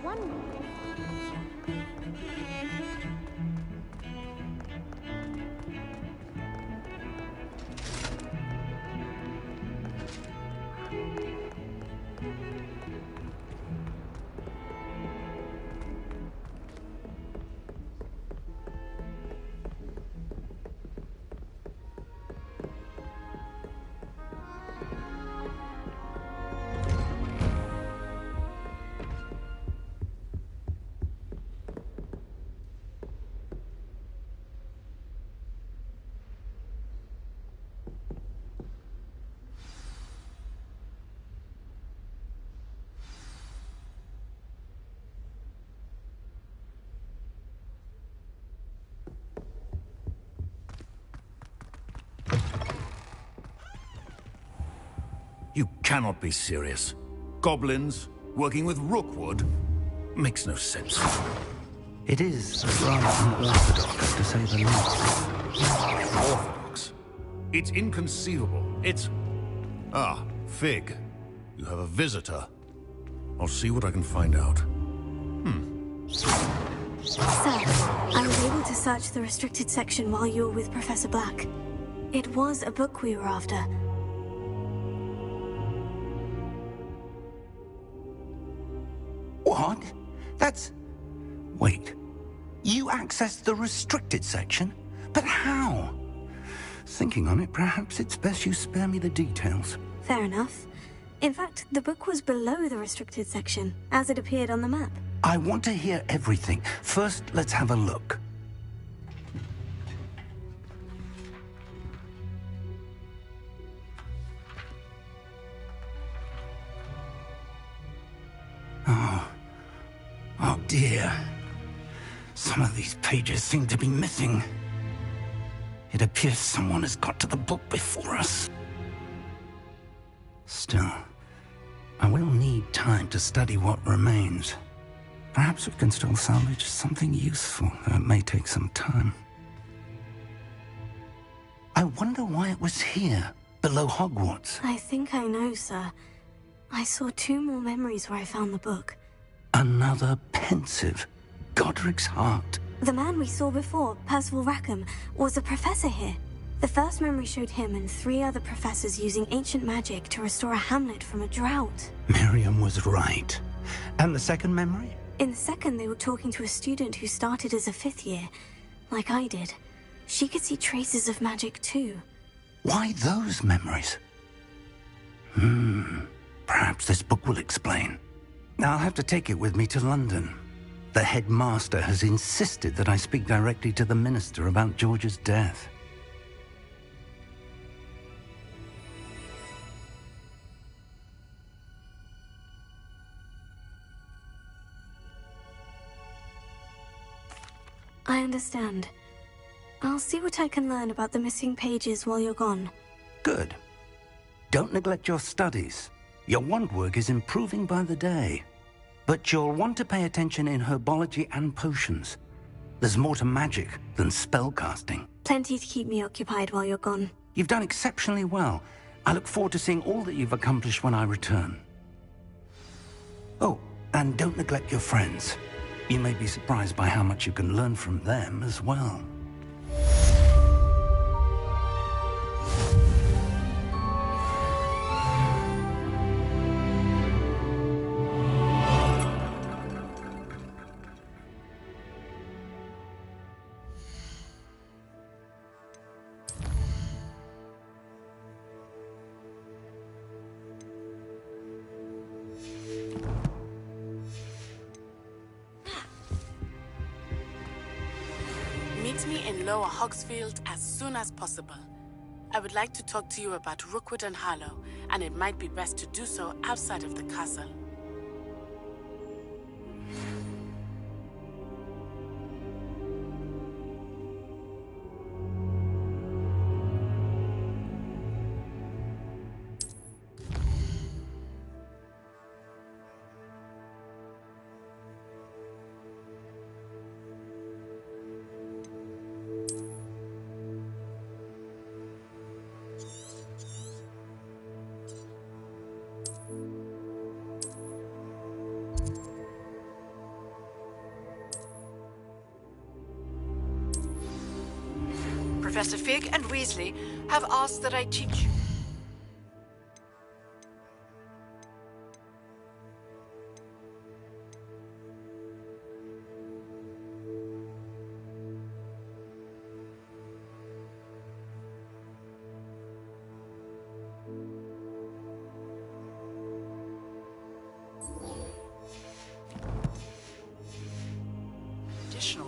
One more. You cannot be serious. Goblins working with Rookwood? Makes no sense. It is rather unorthodox, to say the least. Orthodox? It's inconceivable. It's... Ah, Fig. You have a visitor. I'll see what I can find out. Sir, I was able to search the restricted section while you were with Professor Black. It was a book we were after. What? That's... Wait. You accessed the restricted section? But how? Thinking on it, perhaps it's best you spare me the details. Fair enough. In fact, the book was below the restricted section, as it appeared on the map. I want to hear everything. First, let's have a look. Oh dear. Some of these pages seem to be missing. It appears someone has got to the book before us. Still, I will need time to study what remains. Perhaps we can still salvage something useful, though it may take some time. I wonder why it was here, below Hogwarts. I think I know, sir. I saw 2 more memories where I found the book. Another pensive. Godric's heart. The man we saw before, Percival Rackham, was a professor here. The first memory showed him and 3 other professors using ancient magic to restore a hamlet from a drought. Miriam was right. And the second memory? In the second, they were talking to a student who started as a 5th year, like I did. She could see traces of magic too. Why those memories? Perhaps this book will explain. I'll have to take it with me to London. The headmaster has insisted that I speak directly to the minister about George's death. I understand. I'll see what I can learn about the missing pages while you're gone. Good. Don't neglect your studies. Your wand work is improving by the day. But you'll want to pay attention in herbology and potions. There's more to magic than spellcasting. Plenty to keep me occupied while you're gone. You've done exceptionally well. I look forward to seeing all that you've accomplished when I return. Oh, and don't neglect your friends. You may be surprised by how much you can learn from them as well. Meet me in Lower Hogsfield as soon as possible. I would like to talk to you about Rookwood and Harlow, and it might be best to do so outside of the castle. Professor Fig and Weasley have asked that I teach you.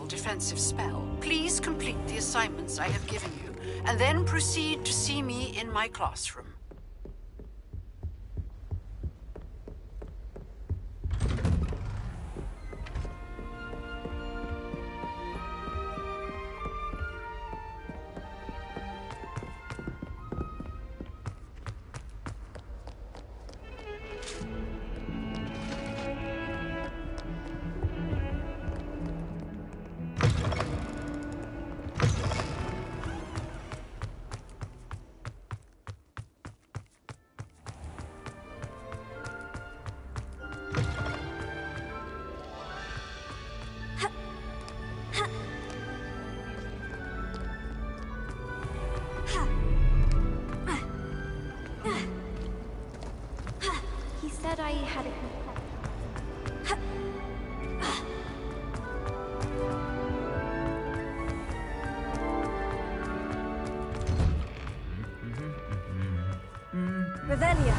Defensive spell. Please complete the assignments I have given you, and then proceed to see me in my classroom. He said I had a Revelia.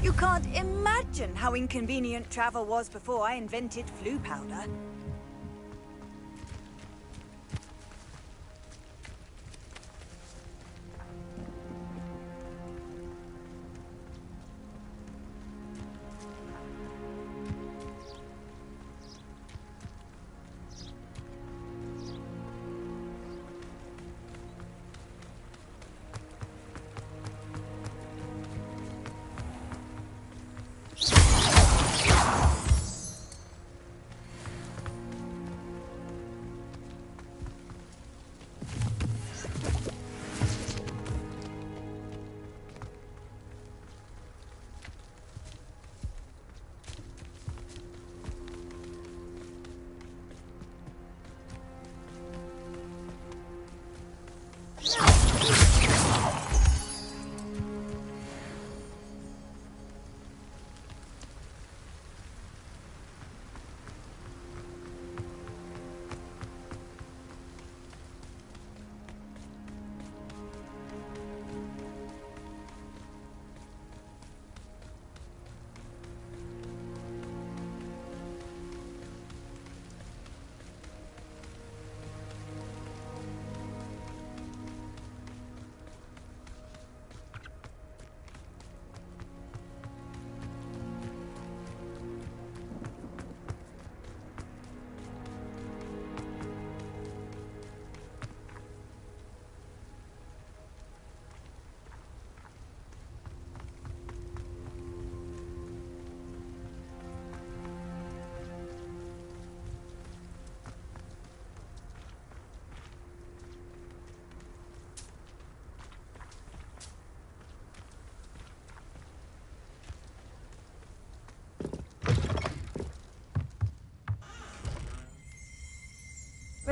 You can't imagine how inconvenient travel was before I invented flu powder.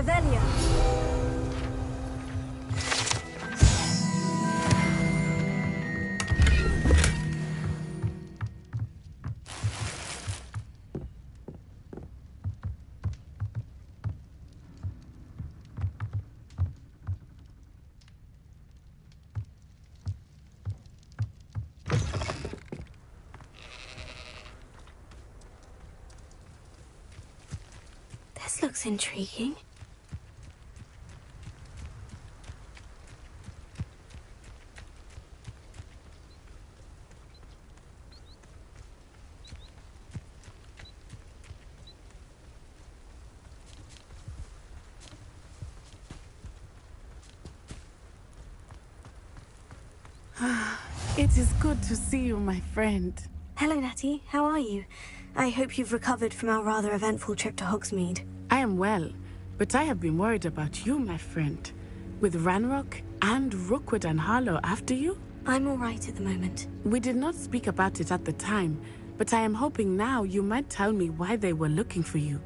Revelio. This looks intriguing. It is good to see you, my friend. Hello, Natty. How are you? I hope you've recovered from our rather eventful trip to Hogsmeade. I am well, but I have been worried about you, my friend. With Ranrock and Rookwood and Harlow after you? I'm all right at the moment. We did not speak about it at the time, but I am hoping now you might tell me why they were looking for you.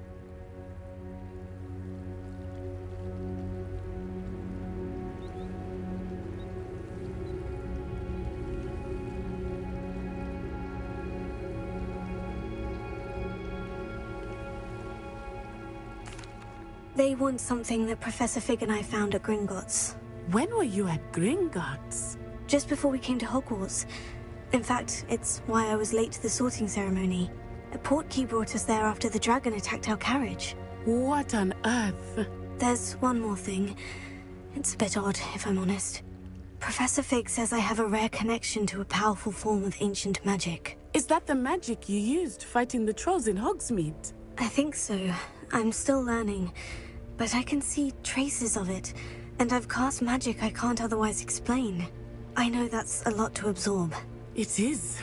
They want something that Professor Fig and I found at Gringotts. When were you at Gringotts? Just before we came to Hogwarts. In fact, it's why I was late to the sorting ceremony. A portkey brought us there after the dragon attacked our carriage. What on earth? There's one more thing. It's a bit odd, if I'm honest. Professor Fig says I have a rare connection to a powerful form of ancient magic. Is that the magic you used fighting the trolls in Hogsmeade? I think so. I'm still learning. But I can see traces of it, and I've cast magic I can't otherwise explain. I know that's a lot to absorb. It is.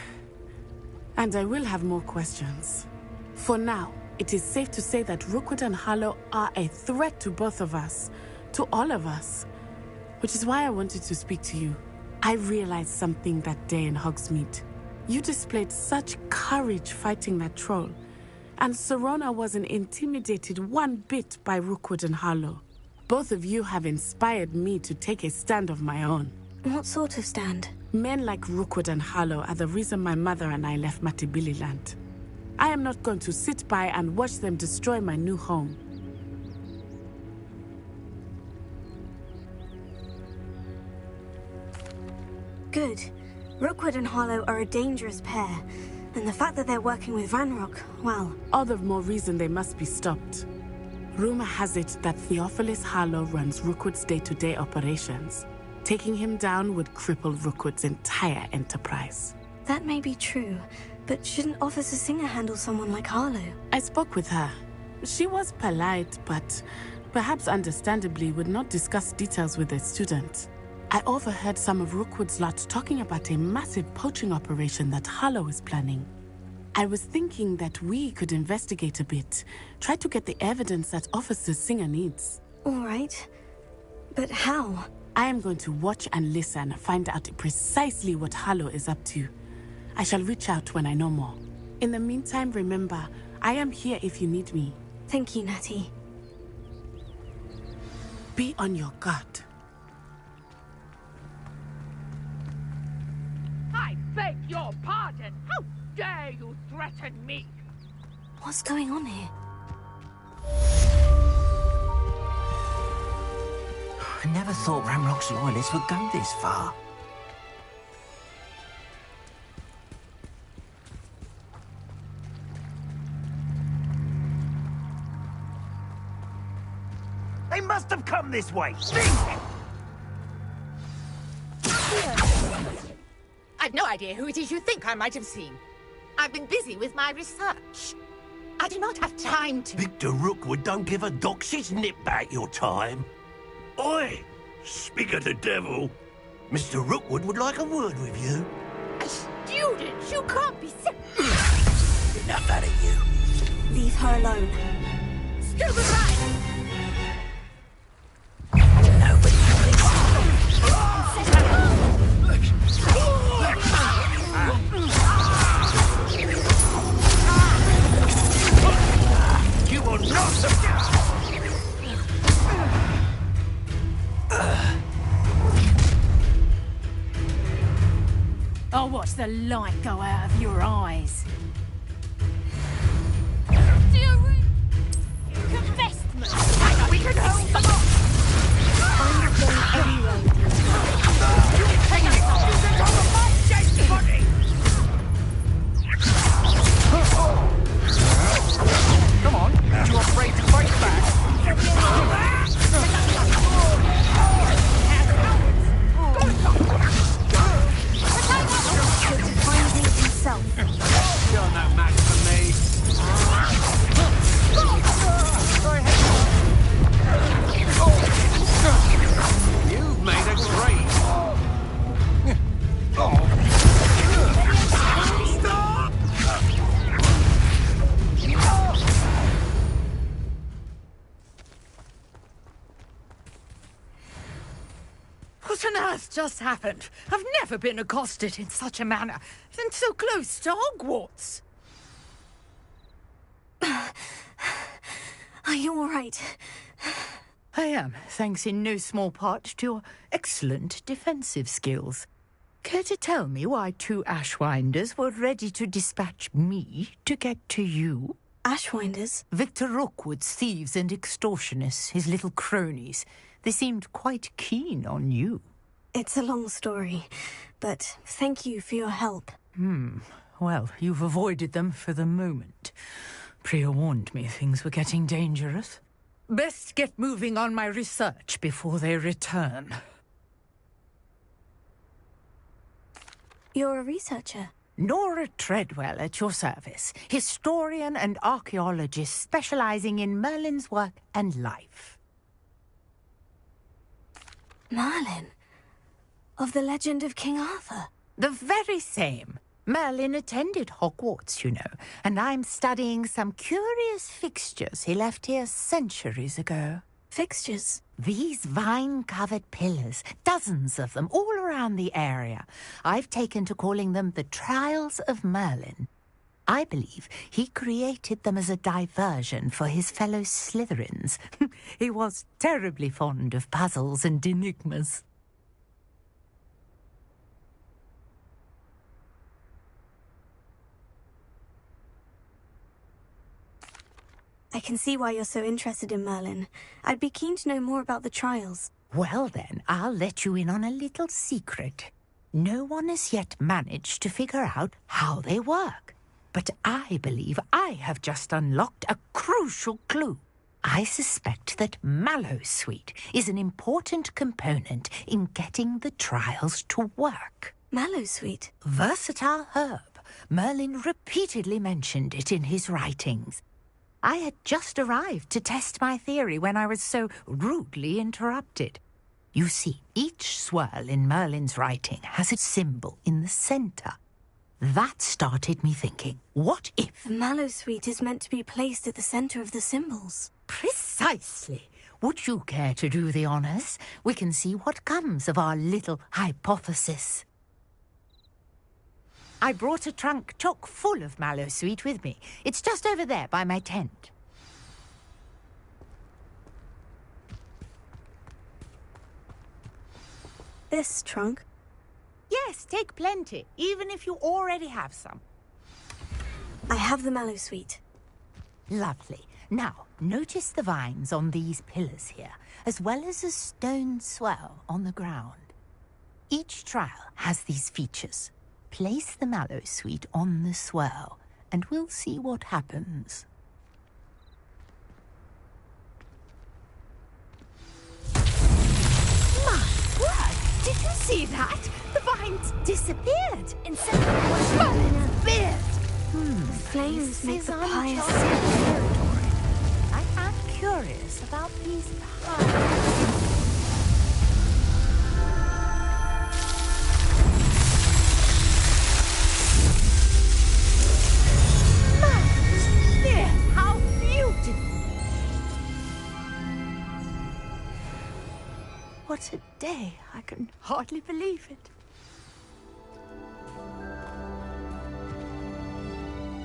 And I will have more questions. For now, it is safe to say that Rookwood and Harlow are a threat to both of us. To all of us. Which is why I wanted to speak to you. I realized something that day in Hogsmeade. You displayed such courage fighting that troll. And Serona wasn't intimidated one bit by Rookwood and Harlow. Both of you have inspired me to take a stand of my own. What sort of stand? Men like Rookwood and Harlow are the reason my mother and I left Matabeleland. I am not going to sit by and watch them destroy my new home. Good. Rookwood and Harlow are a dangerous pair. And the fact that they're working with Ranrock, well... All the more reason they must be stopped. Rumor has it that Theophilus Harlow runs Rookwood's day-to-day operations. Taking him down would cripple Rookwood's entire enterprise. That may be true, but shouldn't Officer Singer handle someone like Harlow? I spoke with her. She was polite, but perhaps understandably would not discuss details with a student. I overheard some of Rookwood's lot talking about a massive poaching operation that Harlow is planning. I was thinking that we could investigate a bit, try to get the evidence that Officer Singer needs. All right. But how? I am going to watch and listen, find out precisely what Harlow is up to. I shall reach out when I know more. In the meantime, remember, I am here if you need me. Thank you, Natty. Be on your guard. I beg your pardon! How dare you threaten me? What's going on here? I never thought Ranrock's loyalists would go this far. They must have come this way! I've no idea who it is you think I might have seen. I've been busy with my research. I do not have time to... Victor Rookwood don't give a doxy's nip back your time. Oi! Speak of the devil. Mr. Rookwood would like a word with you. A student? You can't be so... Enough out of you. Leave her alone. Stupid right! Nobody You will not... the light go out of your eyes. Investment. We can hold them up. I'm not going anywhere with you. Come on, you afraid to fight back? To finding himself. You're no match for me. You've made a great. What on earth just happened? I've never been accosted in such a manner, and so close to Hogwarts. Are you all right? I am, thanks in no small part to your excellent defensive skills. Care to tell me why 2 Ashwinders were ready to dispatch me to get to you? Ashwinders? Victor Rookwood's thieves and extortionists, his little cronies. They seemed quite keen on you. It's a long story, but thank you for your help. Well, you've avoided them for the moment. Priya warned me things were getting dangerous. Best get moving on my research before they return. You're a researcher? Nora Treadwell at your service, historian and archaeologist specializing in Merlin's work and life. Merlin? Of the legend of King Arthur? The very same. Merlin attended Hogwarts, you know, and I'm studying some curious fixtures he left here centuries ago. Fixtures? These vine-covered pillars, dozens of them, all around the area. I've taken to calling them the Trials of Merlin. I believe he created them as a diversion for his fellow Slytherins. He was terribly fond of puzzles and enigmas. I can see why you're so interested in Merlin. I'd be keen to know more about the trials. Well then, I'll let you in on a little secret. No one has yet managed to figure out how they work. But I believe I have just unlocked a crucial clue. I suspect that Mallowsweet is an important component in getting the trials to work. Mallowsweet? Versatile herb. Merlin repeatedly mentioned it in his writings. I had just arrived to test my theory when I was so rudely interrupted. You see, each swirl in Merlin's writing has a symbol in the centre. That started me thinking, what if... The Mallowsweet is meant to be placed at the centre of the symbols. Precisely. Would you care to do the honours? We can see what comes of our little hypothesis. I brought a trunk chock full of Mallowsweet with me. It's just over there by my tent. This trunk? Yes, take plenty, even if you already have some. I have the Mallowsweet. Lovely. Now, notice the vines on these pillars here, as well as a stone swell on the ground. Each trial has these features. Place the Mallowsweet on the swirl, and we'll see what happens. My word! Did you see that? The vines disappeared. Instead of worshiping Beard. the flames make the pious uncharted territory. I am curious about these pies. How beautiful! What a day! I can hardly believe it.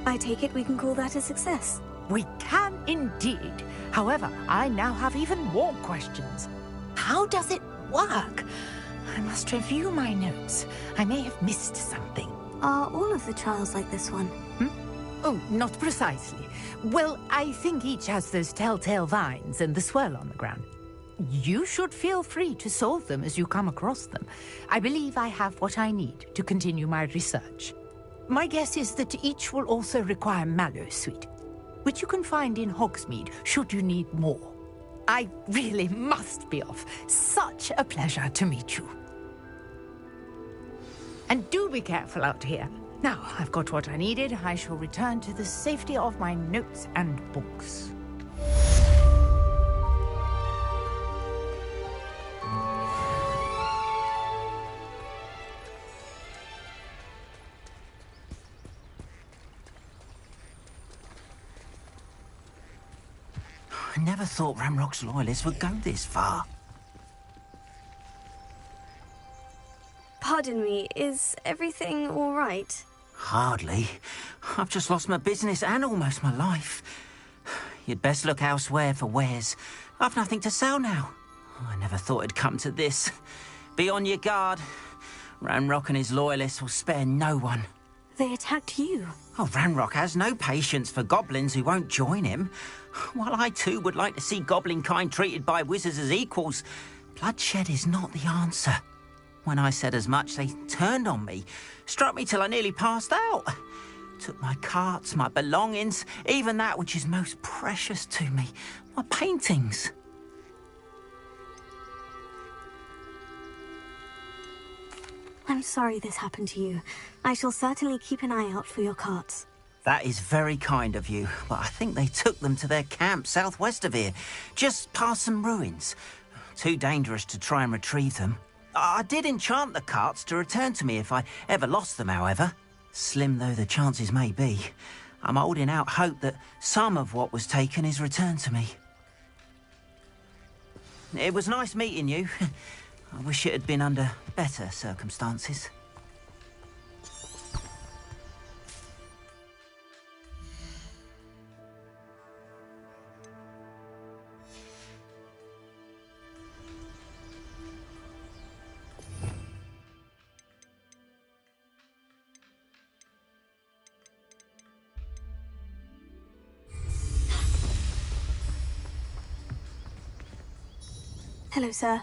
I take it we can call that a success. We can indeed. However, I now have even more questions. How does it work? I must review my notes. I may have missed something. Are all of the trials like this one? Oh, not precisely. Well, I think each has those telltale vines and the swirl on the ground. You should feel free to solve them as you come across them. I believe I have what I need to continue my research. My guess is that each will also require mallow sweet, which you can find in Hogsmeade should you need more. I really must be off. Such a pleasure to meet you. And do be careful out here. Now, I've got what I needed. I shall return to the safety of my notes and books. I never thought Ramrock's loyalists would go this far. Pardon me, is everything all right? Hardly. I've just lost my business and almost my life. You'd best look elsewhere for wares. I've nothing to sell now. I never thought it'd come to this. Be on your guard. Ranrock and his loyalists will spare no one. They attacked you. Oh, Ranrock has no patience for goblins who won't join him. While I too would like to see goblin kind treated by wizards as equals, bloodshed is not the answer. When I said as much, they turned on me, struck me till I nearly passed out. Took my carts, my belongings, even that which is most precious to me, my paintings. I'm sorry this happened to you. I shall certainly keep an eye out for your carts. That is very kind of you, but I think they took them to their camp southwest of here, just past some ruins. Too dangerous to try and retrieve them. I did enchant the carts to return to me if I ever lost them, however. Slim though the chances may be, I'm holding out hope that some of what was taken is returned to me. It was nice meeting you. I wish it had been under better circumstances. Hello, sir.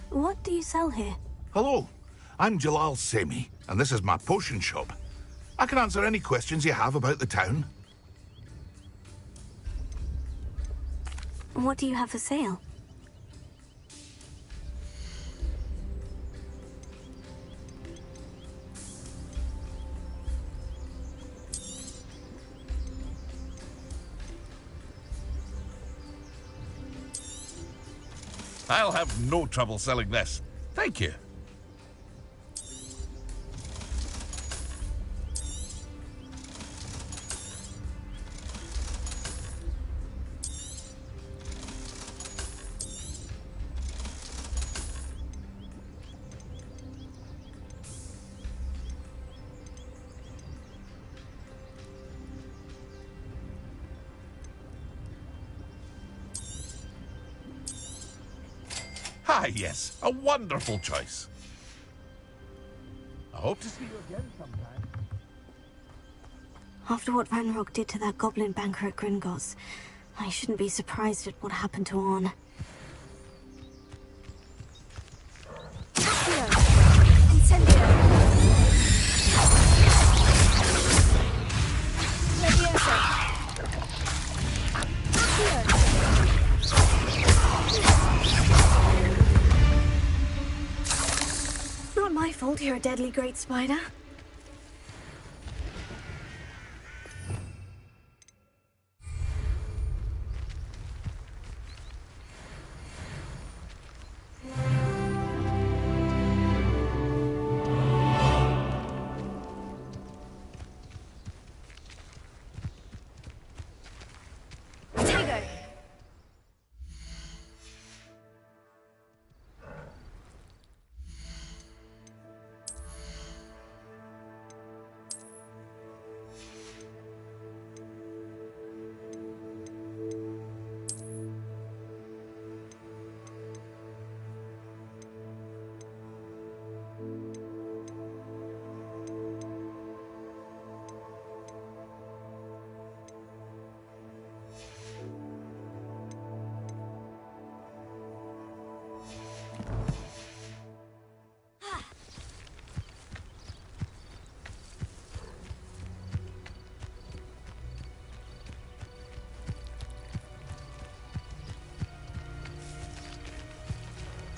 What do you sell here? Hello, I'm Jalal Semi, and this is my potion shop. I can answer any questions you have about the town. What do you have for sale? I'll have no trouble selling this. Thank you. Ah, yes, a wonderful choice. I hope to see you again sometime. After what Ranrock did to that goblin banker at Gringotts, I shouldn't be surprised at what happened to Orn. Not my fault you're a deadly great spider.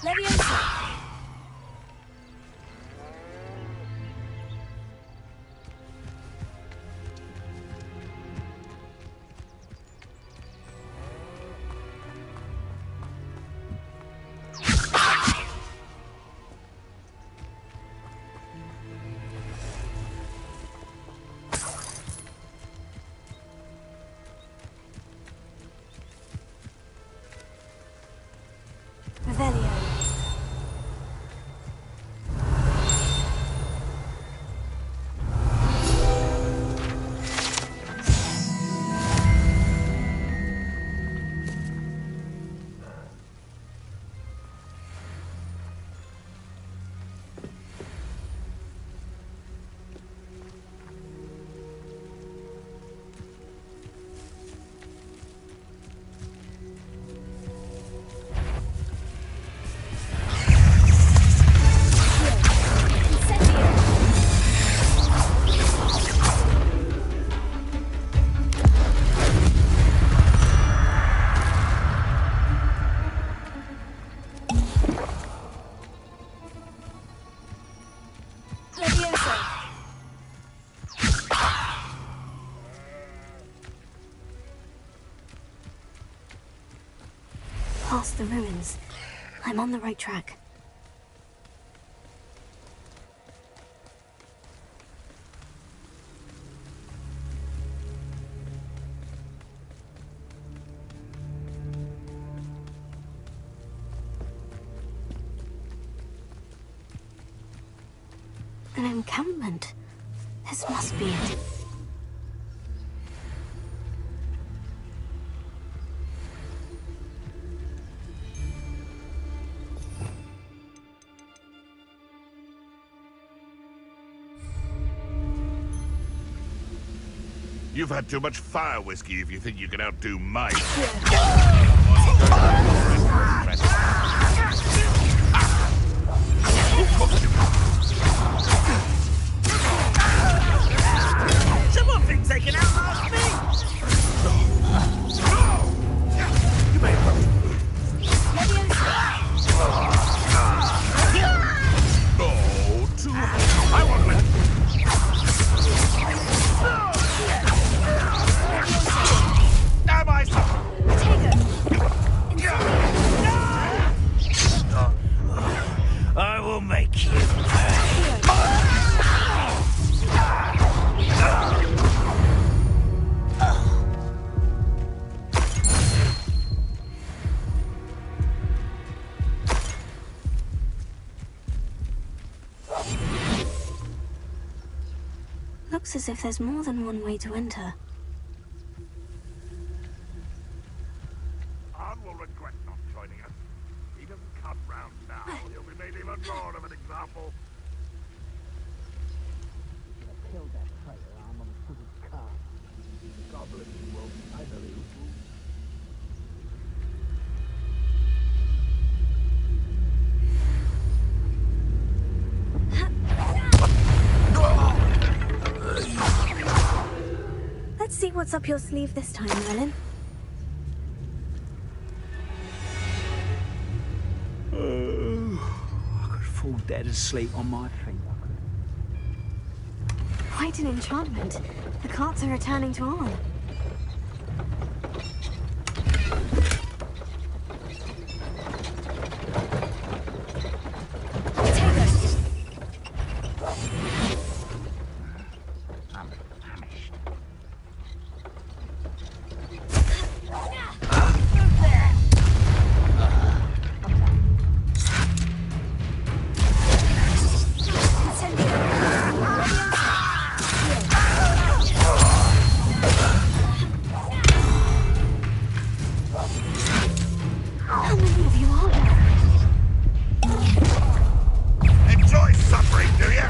Leviosa! Revelio. Past the ruins. I'm on the right track. An encampment. This must be it. You've had too much fire whiskey if you think you can outdo mine. Someone been taken out last me! You may Oh, too I want to... Am I so... I will make you. Looks as if there's more than one way to enter. Anne will regret not joining us. He doesn't come round now. He'll be made even more of an example. Killed that traitor arm on the foot of the car. Goblins won't finally. Let's see what's up your sleeve this time, Merlin. I could fall dead asleep on my feet. Quite an enchantment. The carts are returning to Arn. How many of you are there? Enjoy suffering, do you?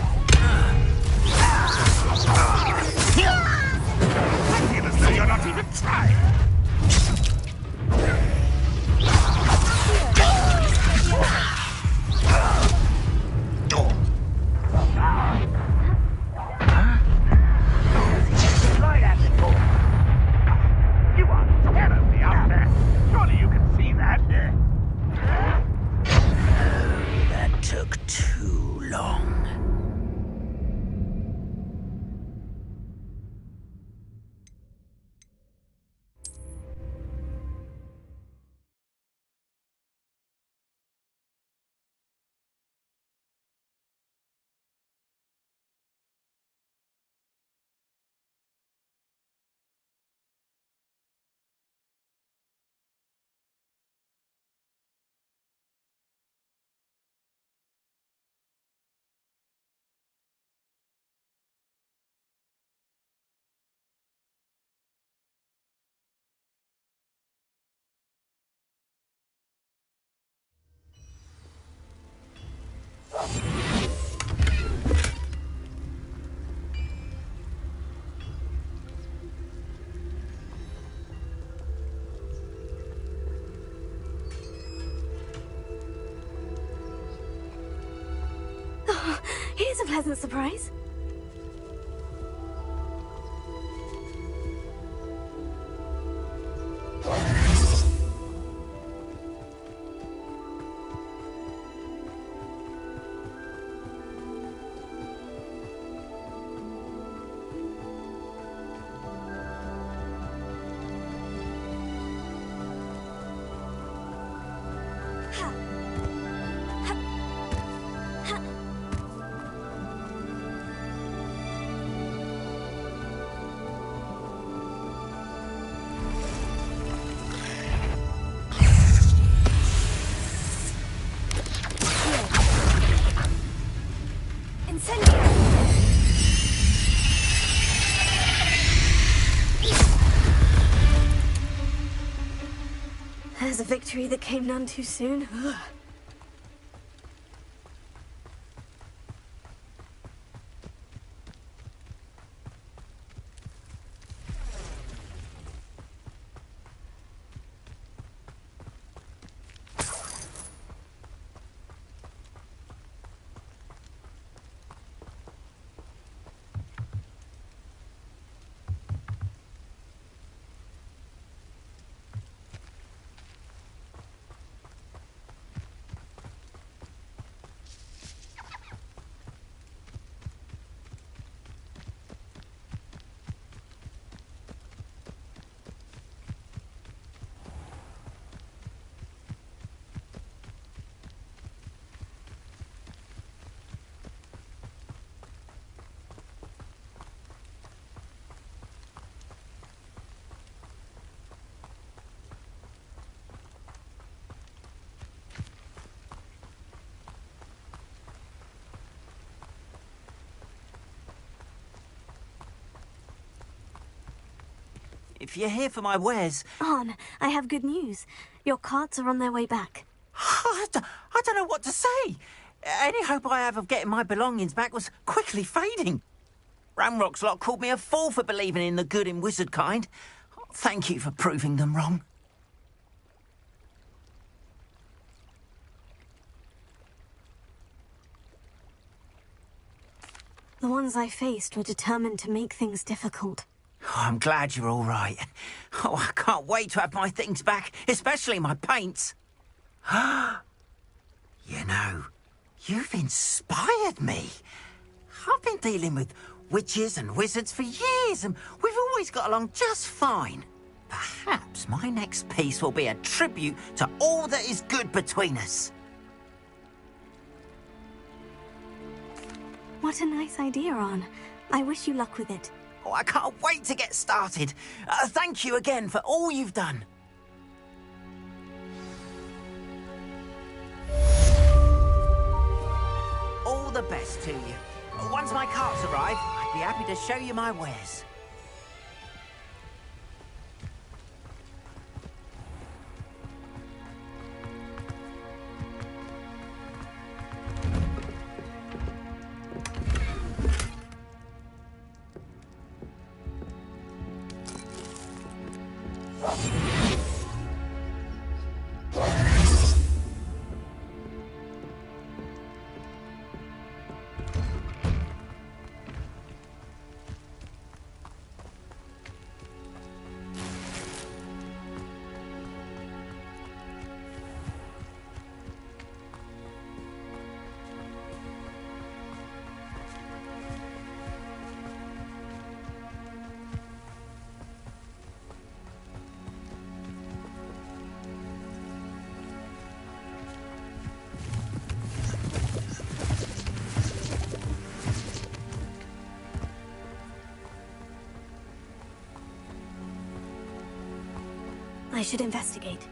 Here's a pleasant surprise. There's a victory that came none too soon. Ugh. If you're here for my wares... Arn, I have good news. Your carts are on their way back. I don't know what to say. Any hope I have of getting my belongings back was quickly fading. Ramrock's lot called me a fool for believing in the good in wizard kind. Thank you for proving them wrong. The ones I faced were determined to make things difficult. Oh, I'm glad you're all right. Oh, I can't wait to have my things back, especially my paints. You know, you've inspired me. I've been dealing with witches and wizards for years, and we've always got along just fine. Perhaps my next piece will be a tribute to all that is good between us. What a nice idea, Arn. I wish you luck with it. Oh, I can't wait to get started. Thank you again for all you've done. All the best to you. Once my carts arrive, I'd be happy to show you my wares. I should investigate.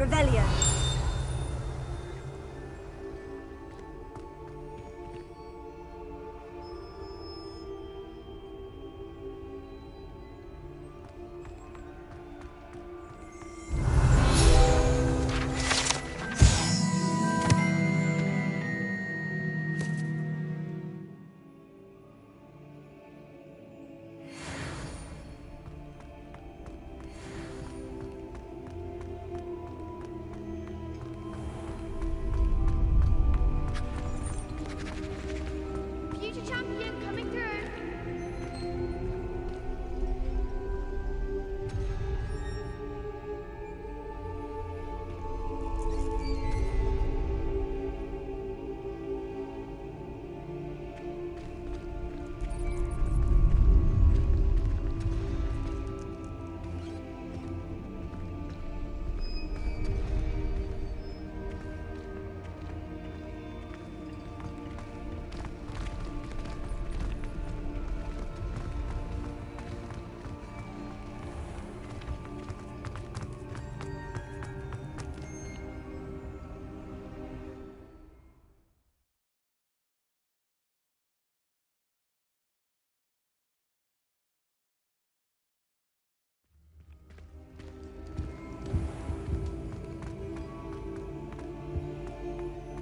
Revelio. Future champion coming through.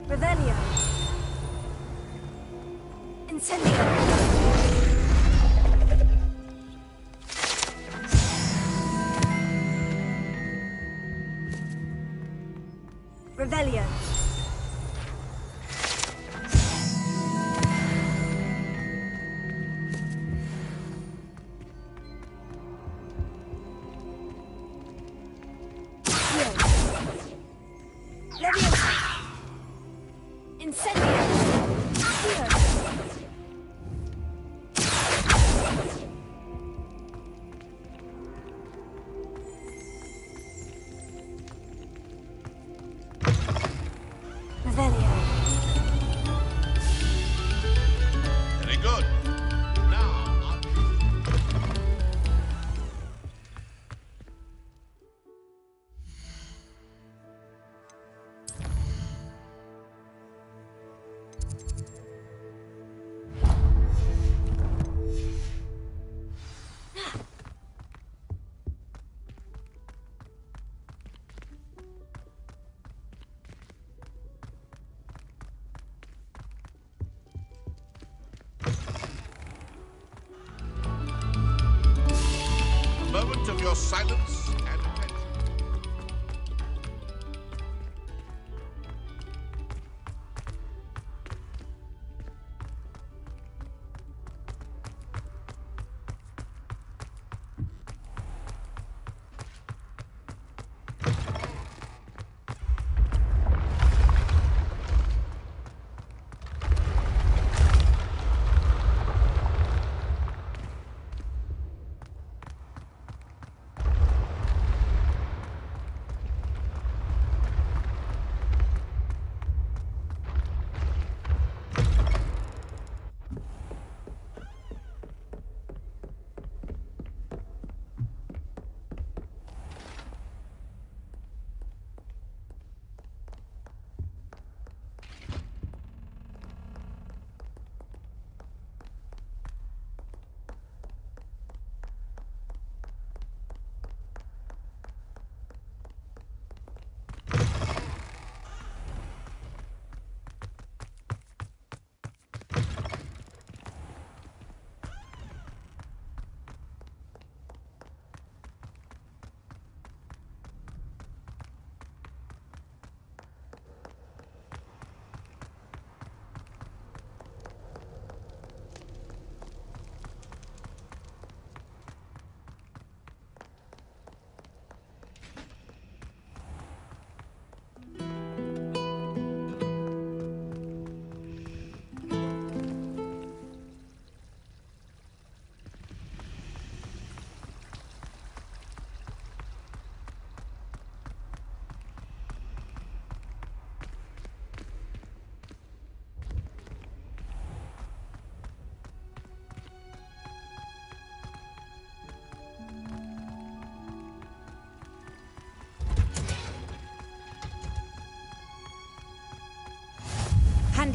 Revelio. Incendio. Revelio. Leviosa. Incendio. Accio. Revelio. Very good. Now, a moment of your silence and attention.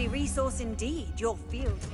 timely resource indeed, your field guide.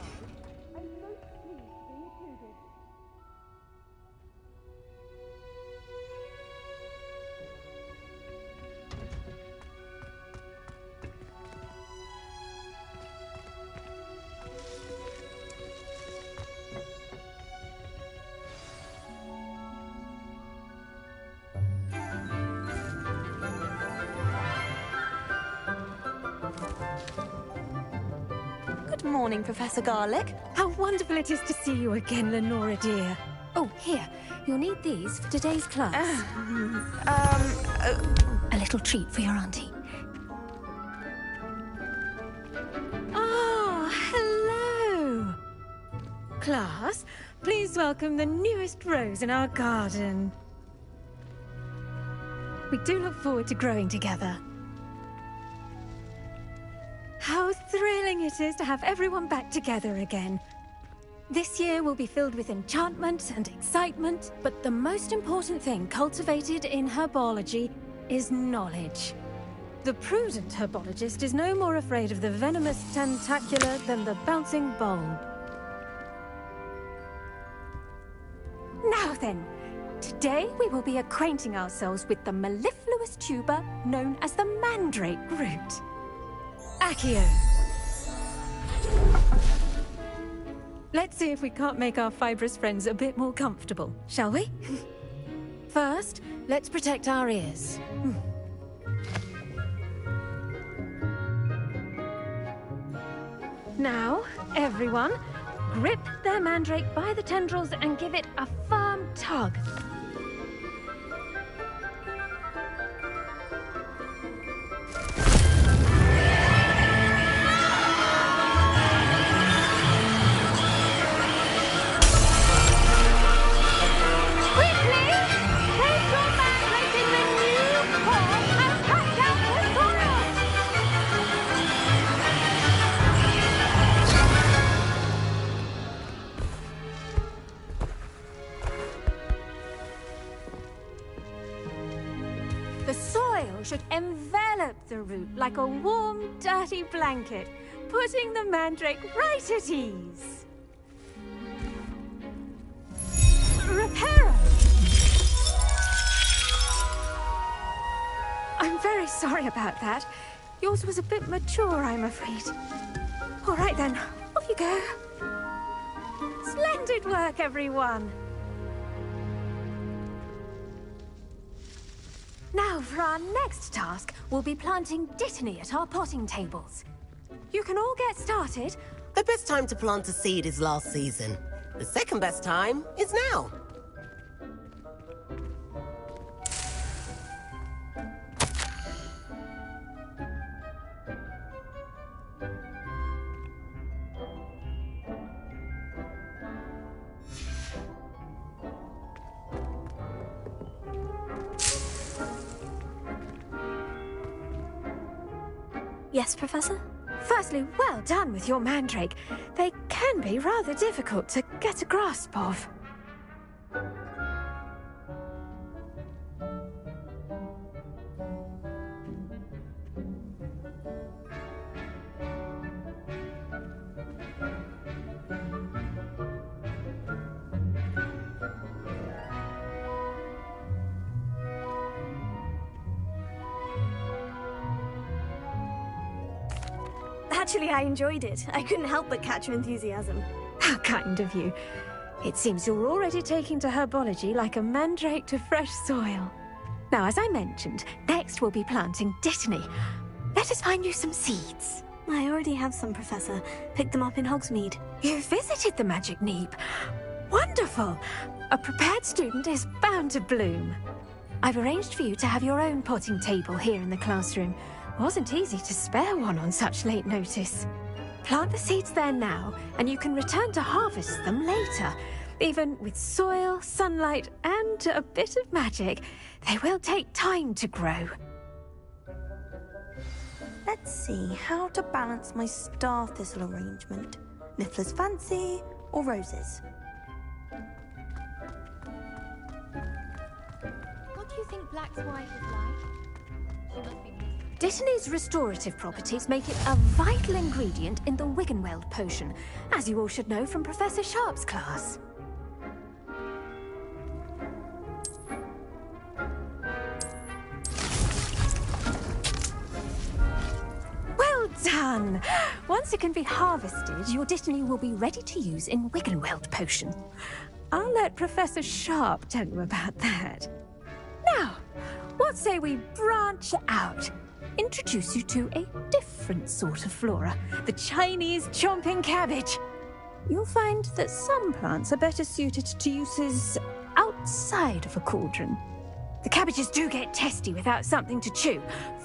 Good morning, Professor Garlick. How wonderful it is to see you again, Lenora dear. Oh, here. You'll need these for today's class. A little treat for your auntie. Ah, hello. Class, please welcome the newest rose in our garden. We do look forward to growing together. How thrilling it is to have everyone back together again. This year will be filled with enchantment and excitement, but the most important thing cultivated in herbology is knowledge. The prudent herbologist is no more afraid of the venomous tentacular than the bouncing bulb. Now then, today we will be acquainting ourselves with the mellifluous tuber known as the mandrake root. Accio. Let's see if we can't make our fibrous friends a bit more comfortable, shall we? First, let's protect our ears. Now, everyone, grip their mandrake by the tendrils and give it a firm tug. The soil should envelop the root like a warm, dirty blanket, putting the mandrake right at ease. Reparo! I'm very sorry about that. Yours was a bit mature, I'm afraid. All right then, off you go. Splendid work, everyone. Now, for our next task, we'll be planting dittany at our potting tables. You can all get started. The best time to plant a seed is last season. The second best time is now. Yes, Professor? Firstly, well done with your mandrake. They can be rather difficult to get a grasp of. Actually, I enjoyed it. I couldn't help but catch your enthusiasm. How kind of you. It seems you're already taking to herbology like a mandrake to fresh soil. Now, as I mentioned, next we'll be planting dittany. Let us find you some seeds. I already have some, Professor. Picked them up in Hogsmeade. You visited the Magic Neep. Wonderful. A prepared student is bound to bloom. I've arranged for you to have your own potting table here in the classroom. Wasn't easy to spare one on such late notice. Plant the seeds there now, and you can return to harvest them later. Even with soil, sunlight, and a bit of magic, they will take time to grow. Let's see how to balance my star thistle arrangement. Niffler's fancy or roses? What do you think Black's wife is like? Dittany's restorative properties make it a vital ingredient in the Wiggenweld potion, as you all should know from Professor Sharp's class. Well done! Once it can be harvested, your Dittany will be ready to use in Wiggenweld potion. I'll let Professor Sharp tell you about that. Now, what say we branch out? Introduce you to a different sort of flora, the Chinese chomping cabbage. You'll find that some plants are better suited to uses outside of a cauldron. The cabbages do get testy without something to chew.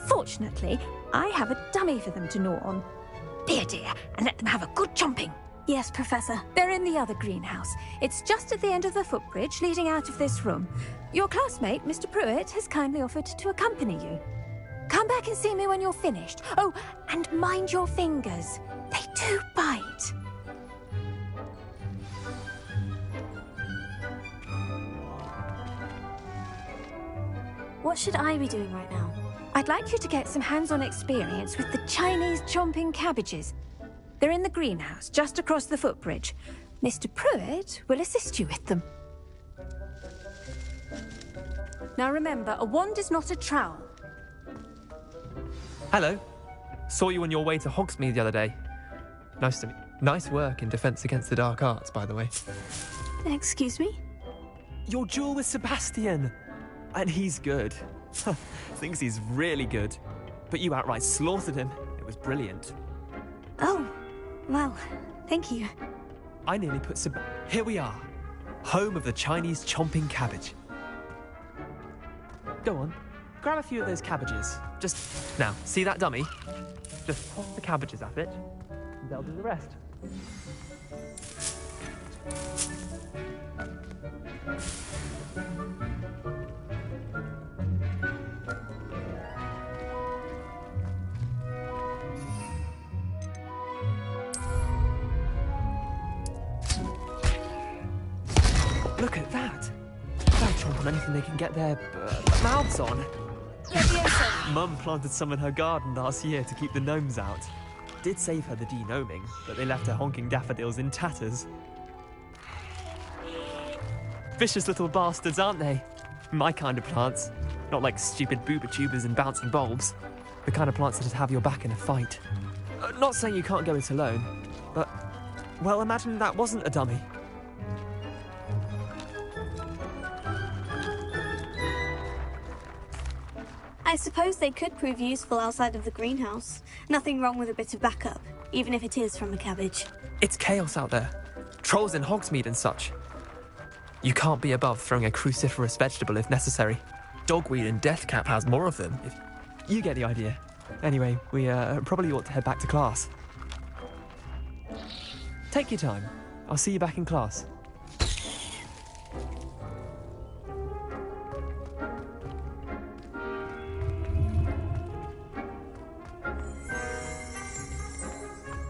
Fortunately, I have a dummy for them to gnaw on. Be a dear and let them have a good chomping. Yes, Professor. They're in the other greenhouse. It's just at the end of the footbridge leading out of this room. Your classmate, Mr. Pruitt, has kindly offered to accompany you. Come back and see me when you're finished. Oh, and mind your fingers. They do bite. What should I be doing right now? I'd like you to get some hands-on experience with the Chinese chomping cabbages. They're in the greenhouse, just across the footbridge. Mr. Pruitt will assist you with them. Now remember, a wand is not a trowel. Hello. Saw you on your way to Hogsmeade the other day. Nice work in Defense Against the Dark Arts, by the way. Excuse me? Your duel with Sebastian. And he's good. Thinks he's really good. But you outright slaughtered him. It was brilliant. Oh, well, thank you. I nearly put Here we are. Home of the Chinese chomping cabbage. Go on. Grab a few of those cabbages. Just... Now, see that dummy? Just toss the cabbages at it, and they'll do the rest. Look at that! They'll chomp on anything they can get their mouths on. Mum planted some in her garden last year to keep the gnomes out. Did save her the de-gnoming, but they left her honking daffodils in tatters. Vicious little bastards, aren't they? My kind of plants. Not like stupid booba tubers and bouncing bulbs. The kind of plants that'd have your back in a fight. Not saying you can't go it alone, but... Well, imagine that wasn't a dummy. I suppose they could prove useful outside of the greenhouse. Nothing wrong with a bit of backup, even if it is from a cabbage. It's chaos out there. Trolls in Hogsmeade and such. You can't be above throwing a cruciferous vegetable if necessary. Dogweed and Deathcap has more of them. If you get the idea. Anyway, we probably ought to head back to class. Take your time. I'll see you back in class.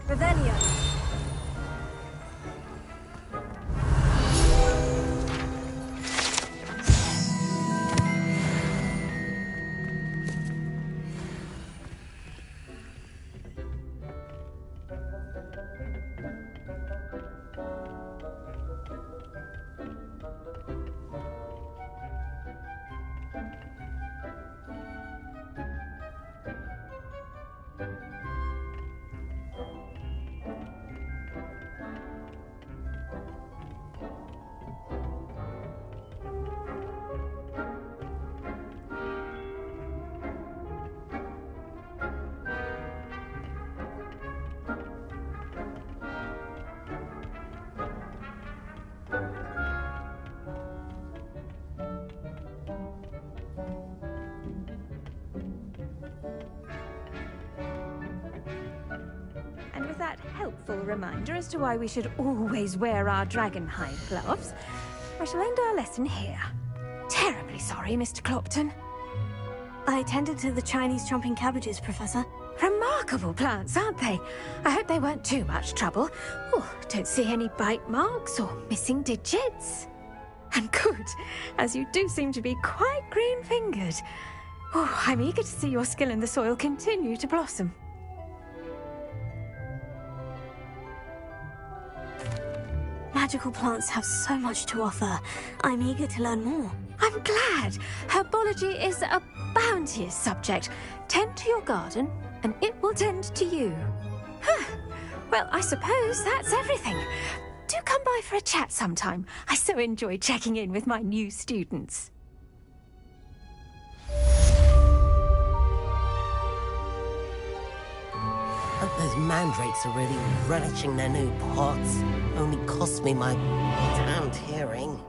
Revelio. That helpful reminder as to why we should always wear our dragonhide gloves, I shall end our lesson here. Terribly sorry, Mr. Clopton. I attended to the Chinese chomping cabbages, Professor. Remarkable plants, aren't they? I hope they weren't too much trouble. Oh, don't see any bite marks or missing digits. And good, as you do seem to be quite green-fingered. Oh, I'm eager to see your skill in the soil continue to blossom. Magical plants have so much to offer. I'm eager to learn more. I'm glad. Herbology is a bounteous subject. Tend to your garden, and it will tend to you. Well, I suppose that's everything. Do come by for a chat sometime. I so enjoy checking in with my new students. Hope those mandrakes are really relishing their new pots. Only cost me my damned hearing.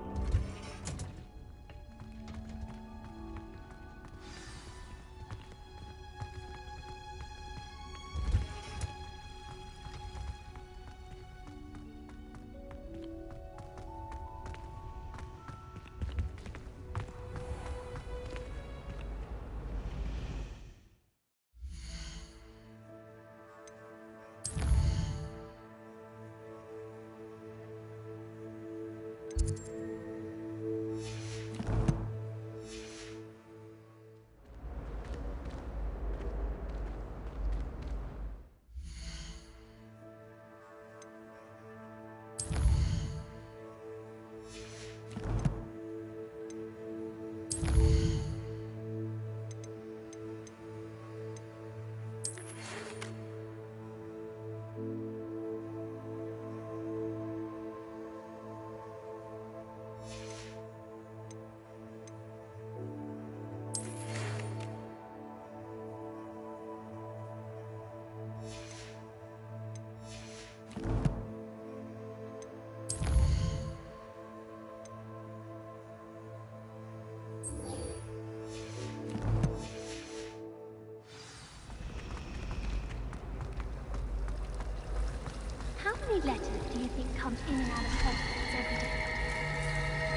How many letters do you think comes in and out of Hogwarts every day?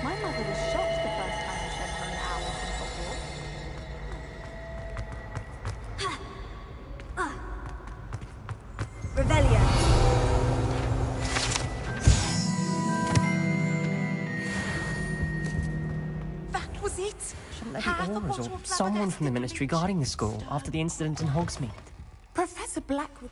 My mother was shocked the first time I sent her an owl from Hogwarts. Revelio. That was it! Shouldn't there be Aurors or someone from the Ministry guarding the school after the incident in Hogsmeade? Professor Blackwood...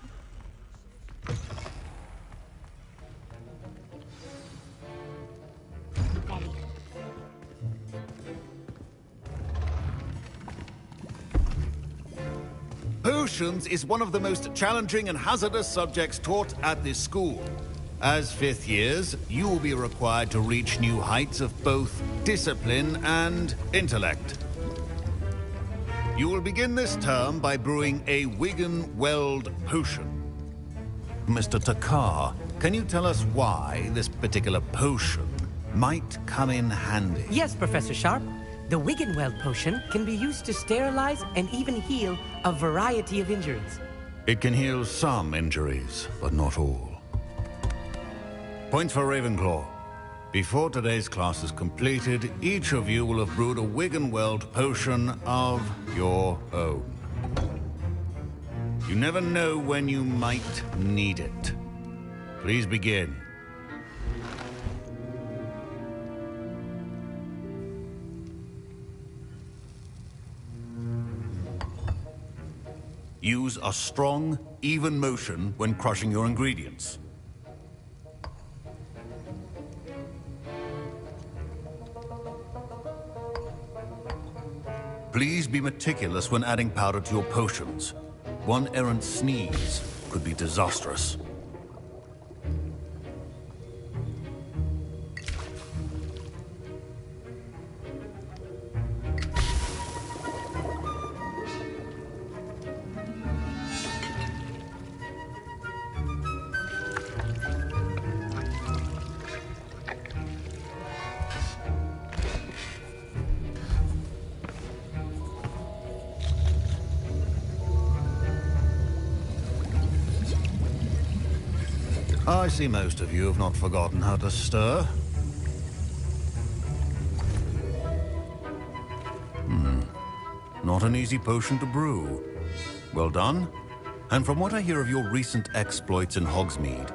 Potions is one of the most challenging and hazardous subjects taught at this school. As fifth years, you will be required to reach new heights of both discipline and intellect. You will begin this term by brewing a Wigan-Weld potion. Mr. Takar, can you tell us why this particular potion might come in handy? Yes, Professor Sharp. The Wiggenweld potion can be used to sterilize and even heal a variety of injuries. It can heal some injuries, but not all. Points for Ravenclaw. Before today's class is completed, each of you will have brewed a Wiggenweld potion of your own. You never know when you might need it. Please begin. Use a strong, even motion when crushing your ingredients. Please be meticulous when adding powder to your potions. One errant sneeze could be disastrous. I see most of you have not forgotten how to stir. Not an easy potion to brew. Well done. And from what I hear of your recent exploits in Hogsmeade,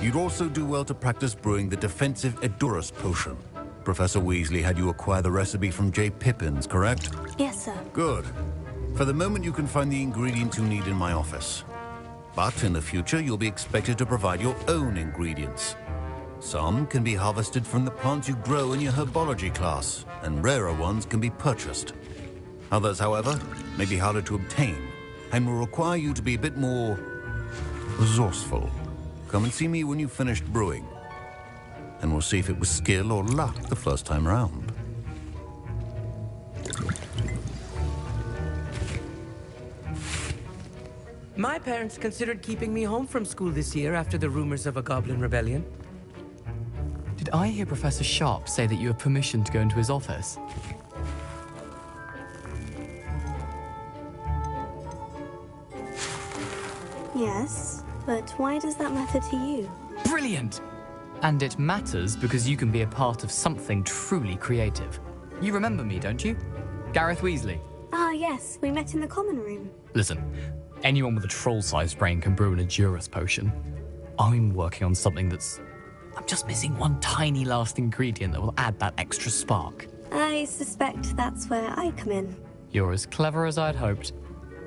you'd also do well to practice brewing the defensive Edurus potion. Professor Weasley had you acquire the recipe from J. Pippin's, correct? Yes, sir. Good. For the moment, you can find the ingredients you need in my office. But in the future, you'll be expected to provide your own ingredients. Some can be harvested from the plants you grow in your herbology class, and rarer ones can be purchased. Others, however, may be harder to obtain, and will require you to be a bit more resourceful. Come and see me when you've finished brewing, and we'll see if it was skill or luck the first time round. My parents considered keeping me home from school this year after the rumors of a goblin rebellion. Did I hear Professor Sharp say that you have permission to go into his office? Yes, but why does that matter to you? Brilliant! And it matters because you can be a part of something truly creative. You remember me, don't you? Gareth Weasley. Ah, yes, we met in the common room. Listen, anyone with a troll-sized brain can brew an Edurus potion. I'm working on something that's... I'm just missing one tiny last ingredient that will add that extra spark. I suspect that's where I come in. You're as clever as I'd hoped.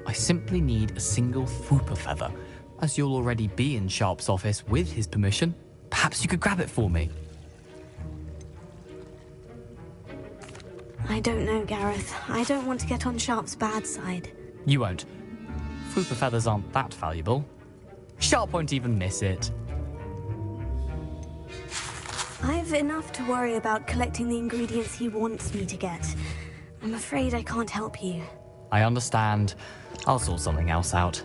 I simply need a single Fwooper feather. As you'll already be in Sharp's office with his permission, perhaps you could grab it for me. I don't know, Gareth. I don't want to get on Sharp's bad side. You won't. Fwooper feathers aren't that valuable. Sharp won't even miss it. I've enough to worry about collecting the ingredients he wants me to get. I'm afraid I can't help you. I understand. I'll sort something else out.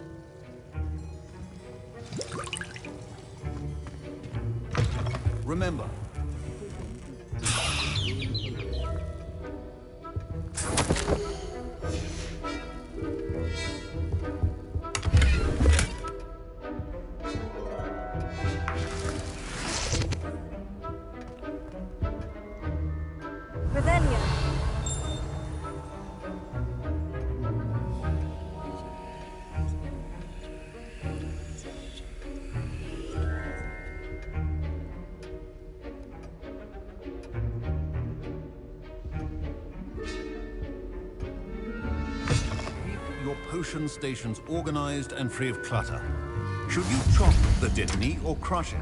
Remember, Revelio. your potion stations organized and free of clutter. Should you chop the Dittany or crush it?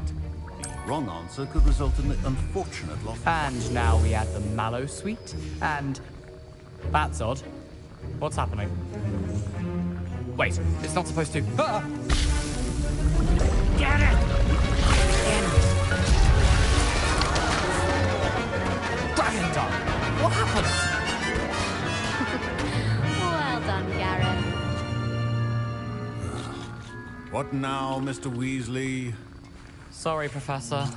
The wrong answer could result in the unfortunate loss. And now we add the Mallow Sweet, and... That's odd. What's happening? Wait, it's not supposed to... Ah! Get it! Dragon Dog! What happened? Well done, Gareth. What now, Mr. Weasley? Sorry, Professor.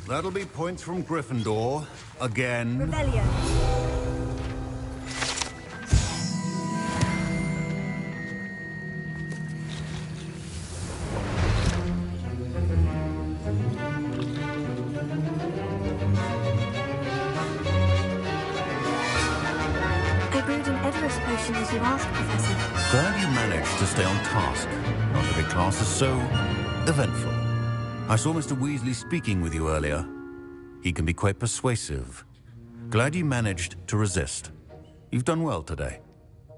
That'll be points from Gryffindor. Again. Revelio. I brewed an Edurus potion as you asked, Professor. Glad you managed to stay on task. Not every class is so eventful. I saw Mr. Weasley speaking with you earlier. He can be quite persuasive. Glad you managed to resist. You've done well today.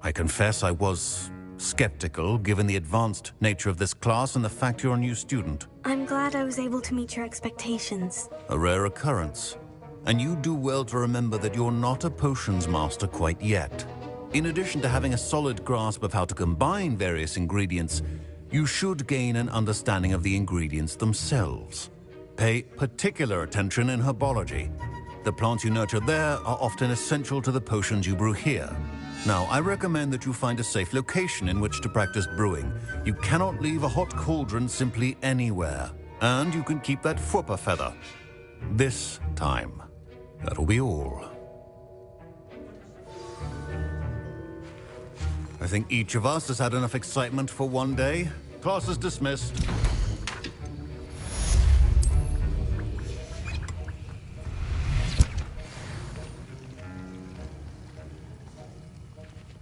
I confess I was skeptical, given the advanced nature of this class and the fact you're a new student. I'm glad I was able to meet your expectations. A rare occurrence. And you do well to remember that you're not a potions master quite yet. In addition to having a solid grasp of how to combine various ingredients, you should gain an understanding of the ingredients themselves. Pay particular attention in herbology. The plants you nurture there are often essential to the potions you brew here. Now, I recommend that you find a safe location in which to practice brewing. You cannot leave a hot cauldron simply anywhere. And you can keep that Fwooper feather. This time. That'll be all. I think each of us has had enough excitement for one day. Class is dismissed.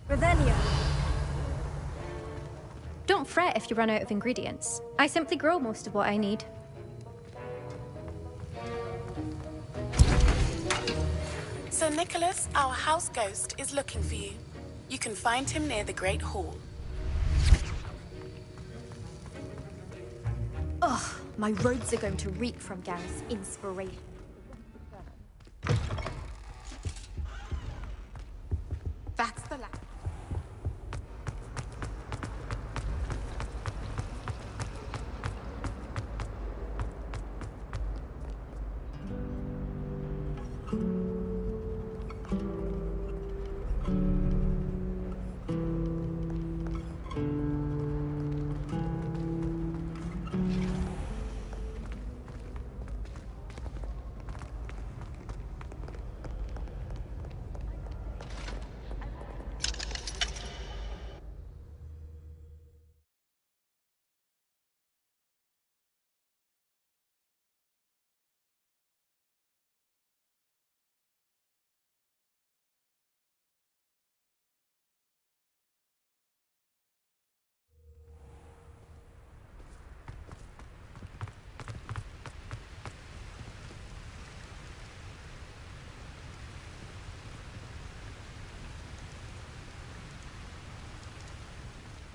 Revelio. Don't fret if you run out of ingredients. I simply grow most of what I need. Sir Nicholas, our house ghost, is looking for you. You can find him near the Great Hall. Ugh, my robes are going to reek from Gareth's inspiration. That's the last.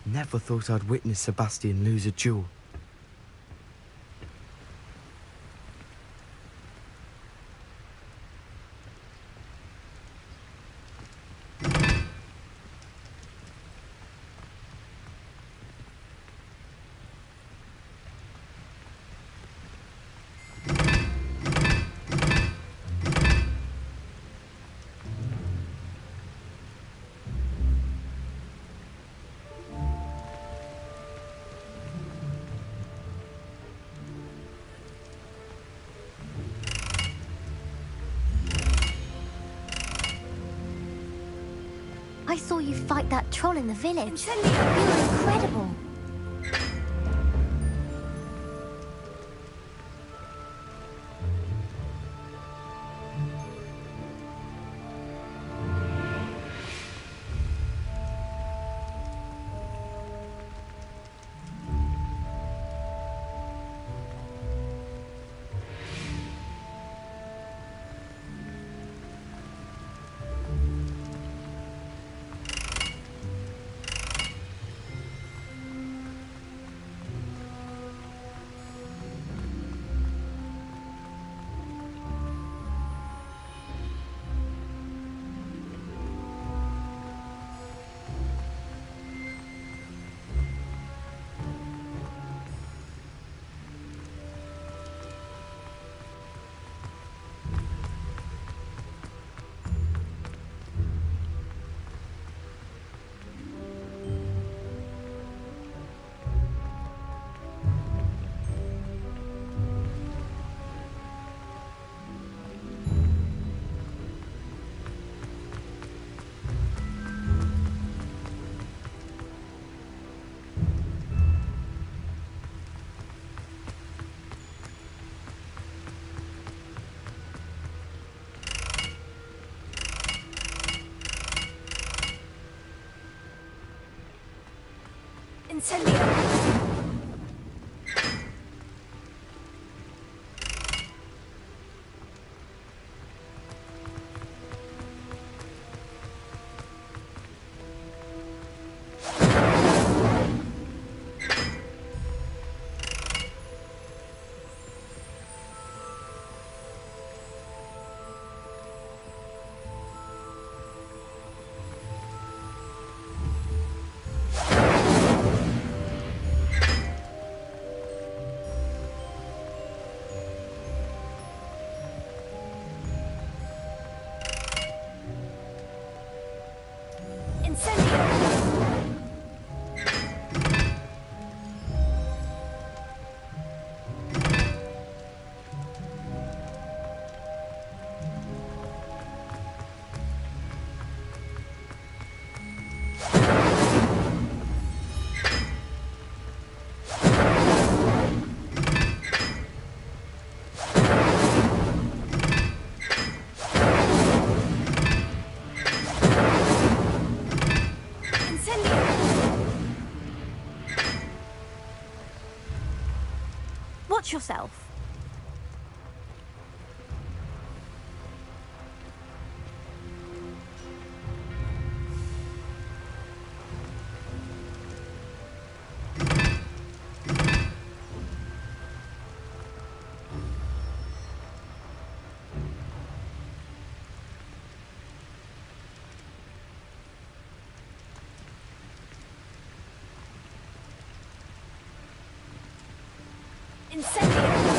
Never thought I'd witness Sebastian lose a duel. I saw you fight that troll in the village. You were incredible. Incendio! Watch yourself. Incendio!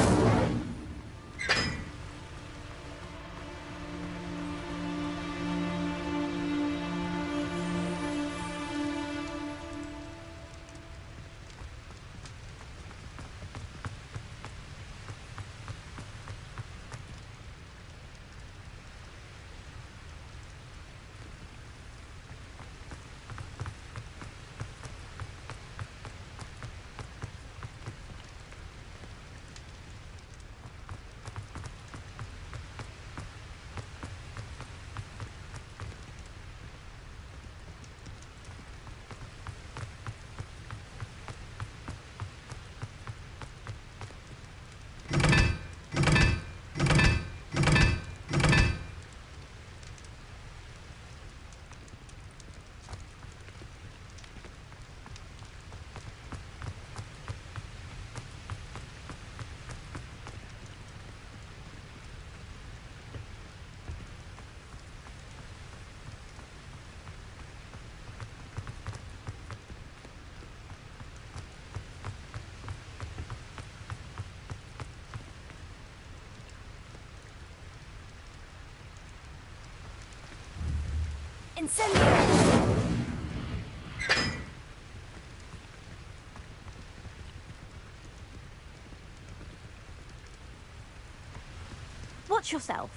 Incendio! Watch yourself.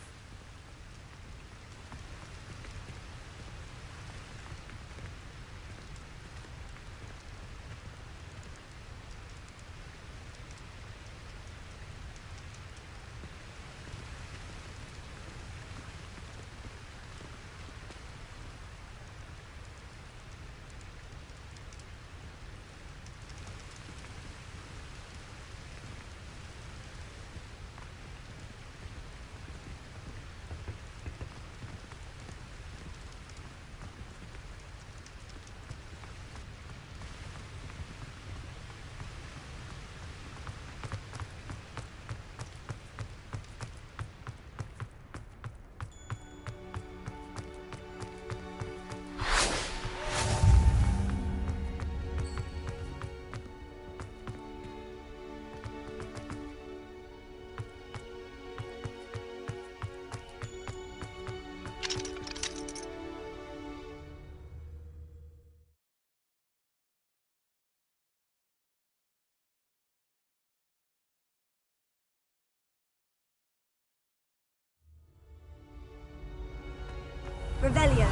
Revelio.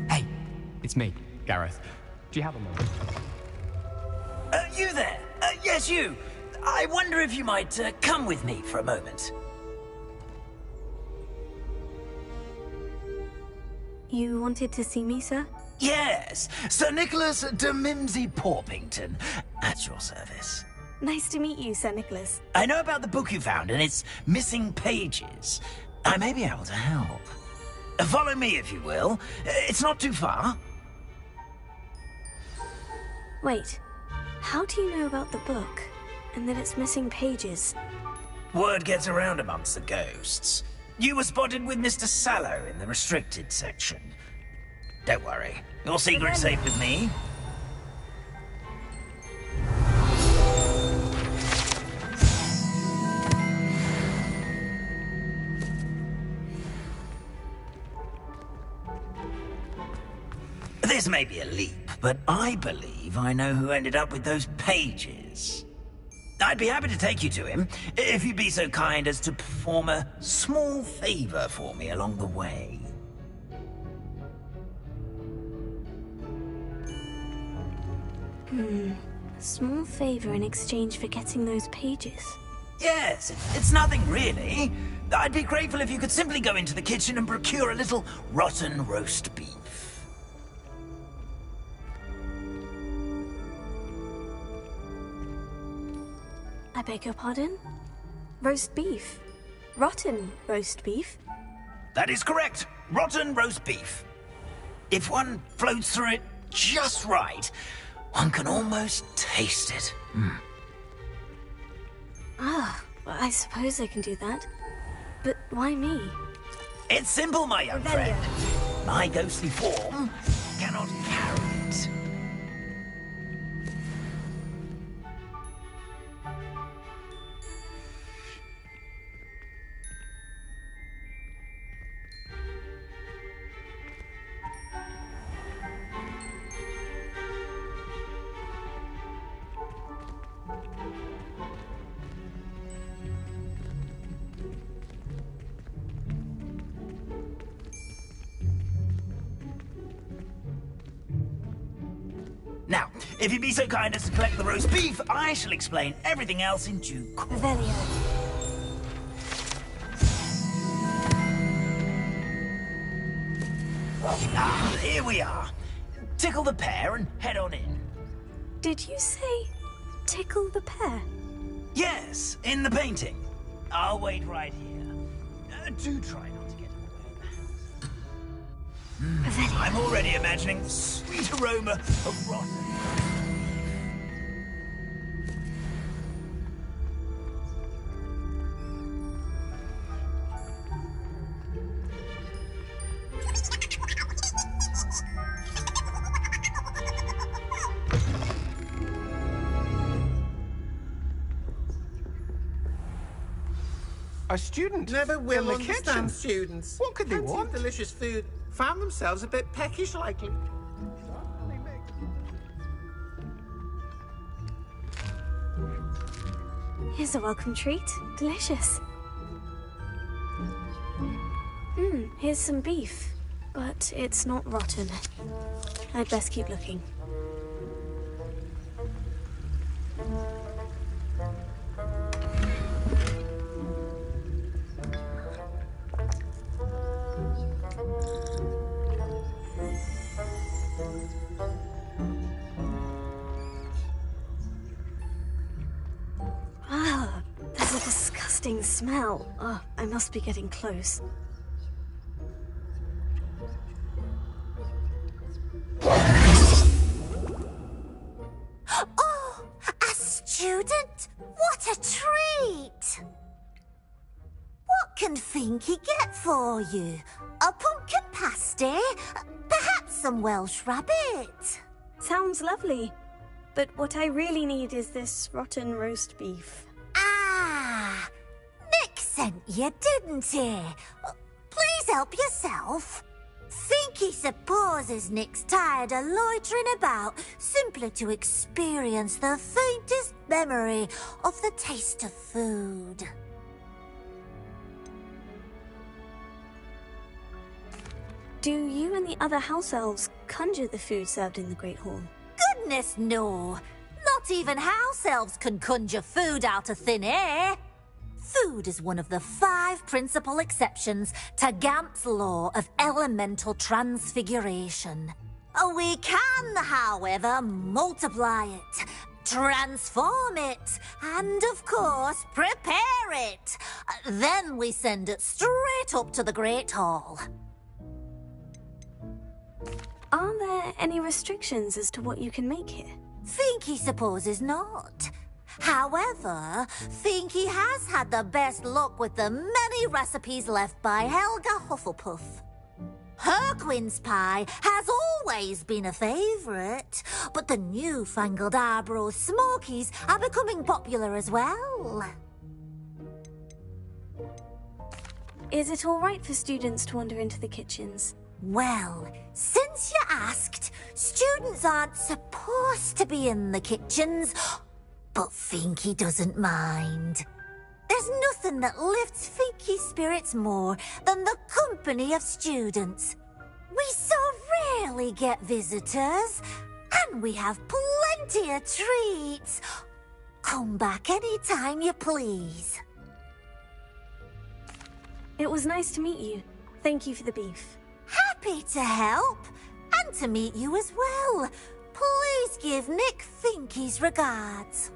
Hey, it's me, Gareth. Do you have a moment? You there? Yes, you. I wonder if you might come with me for a moment. You wanted to see me, sir? Yes, Sir Nicholas de Mimsy Porpington, at your service. Nice to meet you, Sir Nicholas. I know about the book you found and its missing pages. I may be able to help. Follow me, if you will. It's not too far. Wait, how do you know about the book? And that it's missing pages? Word gets around amongst the ghosts. You were spotted with Mr. Sallow in the restricted section. Don't worry, your secret's safe with me. This may be a leap, but I believe I know who ended up with those pages. I'd be happy to take you to him, if you'd be so kind as to perform a small favor for me along the way. A small favor in exchange for getting those pages. Yes, it's nothing really. I'd be grateful if you could simply go into the kitchen and procure a little rotten roast beef. I beg your pardon? Roast beef? Rotten roast beef? That is correct. Rotten roast beef. If one floats through it just right, One can almost taste it. Ah, well, I suppose I can do that. But why me? It's simple, my young friend. My ghostly form cannot carry it. Now, if you'd be so kind as to collect the roast beef, I shall explain everything else in due course. Revelio. Ah, here we are. Tickle the pear and head on in. Did you say tickle the pear? Yes, in the painting. I'll wait right here. Do try not to get in the way of the house. I'm already imagining the sweet aroma of rotten. A student Never will in the understand kitchen. students. What could they Plenty of want? delicious food. Found themselves a bit peckish likely. Here's a welcome treat. Delicious. Here's some beef. But it's not rotten. I'd best keep looking. Ah, there's a disgusting smell. Oh, I must be getting close. Oh, a student? What a treat! What can Finky get for you? A pumpkin pasty? Perhaps some Welsh rabbit? Sounds lovely. But what I really need is this rotten roast beef. Ah, Nick sent you, didn't he? Please help yourself. Finky supposes Nick's tired of loitering about simply to experience the faintest memory of the taste of food. Do you and the other house elves conjure the food served in the Great Hall? Goodness, no. Not even house elves can conjure food out of thin air. Food is one of the 5 principal exceptions to Gamp's law of elemental transfiguration. We can, however, multiply it, transform it, and of course, prepare it. Then we send it straight up to the Great Hall. Are there any restrictions as to what you can make here? Finky supposes not. However, Finky has had the best luck with the many recipes left by Helga Hufflepuff. Her quince pie has always been a favourite, but the newfangled Arbroath Smokies are becoming popular as well. Is it all right for students to wander into the kitchens? Well, since you asked, students aren't supposed to be in the kitchens, but Finky doesn't mind. There's nothing that lifts Finky's spirits more than the company of students. We so rarely get visitors, and we have plenty of treats. Come back any time you please. It was nice to meet you. Thank you for the beef. Happy to help, and to meet you as well. Please give Nick Finky's regards.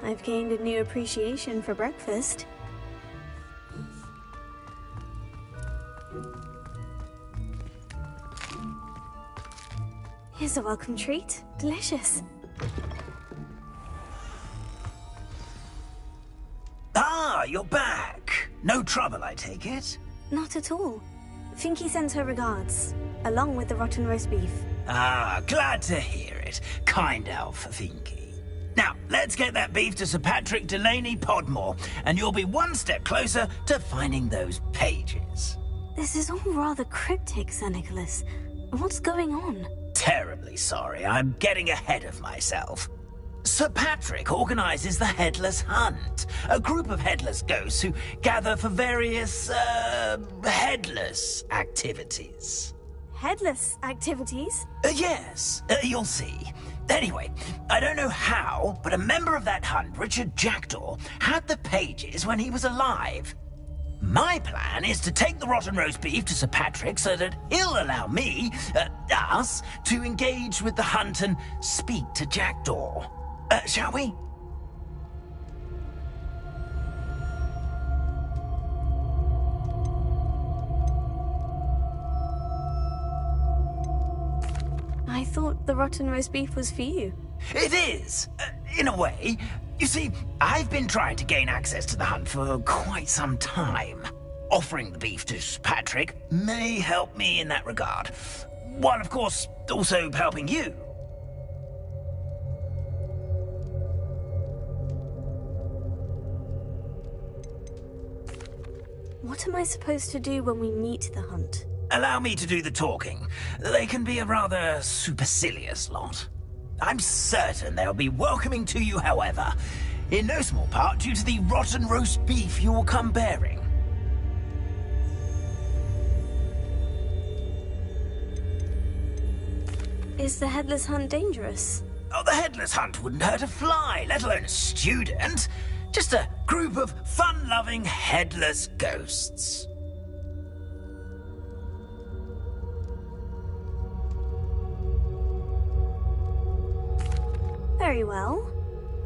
I've gained a new appreciation for breakfast. Here's a welcome treat. Delicious. Ah, you're back. No trouble, I take it? Not at all. Finky sends her regards, along with the rotten roast beef. Ah, glad to hear it. Kind elf, Finky. Now, let's get that beef to Sir Patrick Delaney Podmore, and you'll be one step closer to finding those pages. This is all rather cryptic, Sir Nicholas. What's going on? Terribly sorry, I'm getting ahead of myself. Sir Patrick organizes the Headless Hunt, a group of headless ghosts who gather for various, headless activities. Headless activities? Yes, you'll see. Anyway, I don't know how, but a member of that hunt, Richard Jackdaw, had the pages when he was alive. My plan is to take the rotten roast beef to Sir Patrick so that he'll allow me, us, to engage with the hunt and speak to Jackdaw. Shall we? I thought the rotten roast beef was for you. It is, in a way. You see, I've been trying to gain access to the hunt for quite some time. Offering the beef to Sir Patrick may help me in that regard, while of course also helping you. What am I supposed to do when we meet the hunt? Allow me to do the talking. They can be a rather supercilious lot. I'm certain they'll be welcoming to you, however, in no small part due to the rotten roast beef you'll come bearing. Is the Headless Hunt dangerous? Oh, the Headless Hunt wouldn't hurt a fly, let alone a student. Just a group of fun-loving headless ghosts. Very well.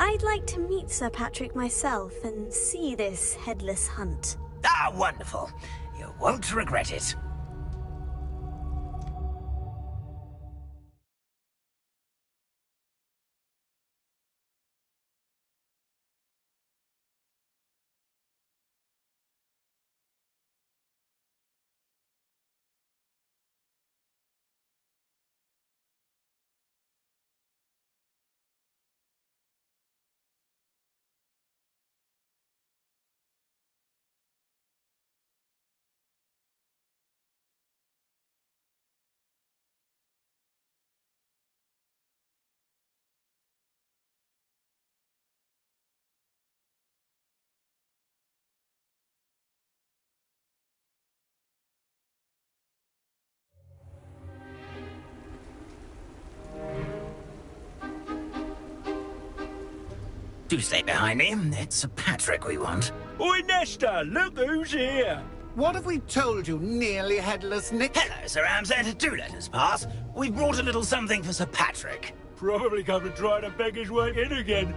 I'd like to meet Sir Patrick myself and see this Headless Hunt. Ah, wonderful. You won't regret it. Do stay behind me. It's Sir Patrick we want. Oi, Nesta, look who's here. What have we told you, nearly headless Nick? Hello, Sir Ramsed. Do let us pass. We've brought a little something for Sir Patrick. Probably come to try to beg his way in again.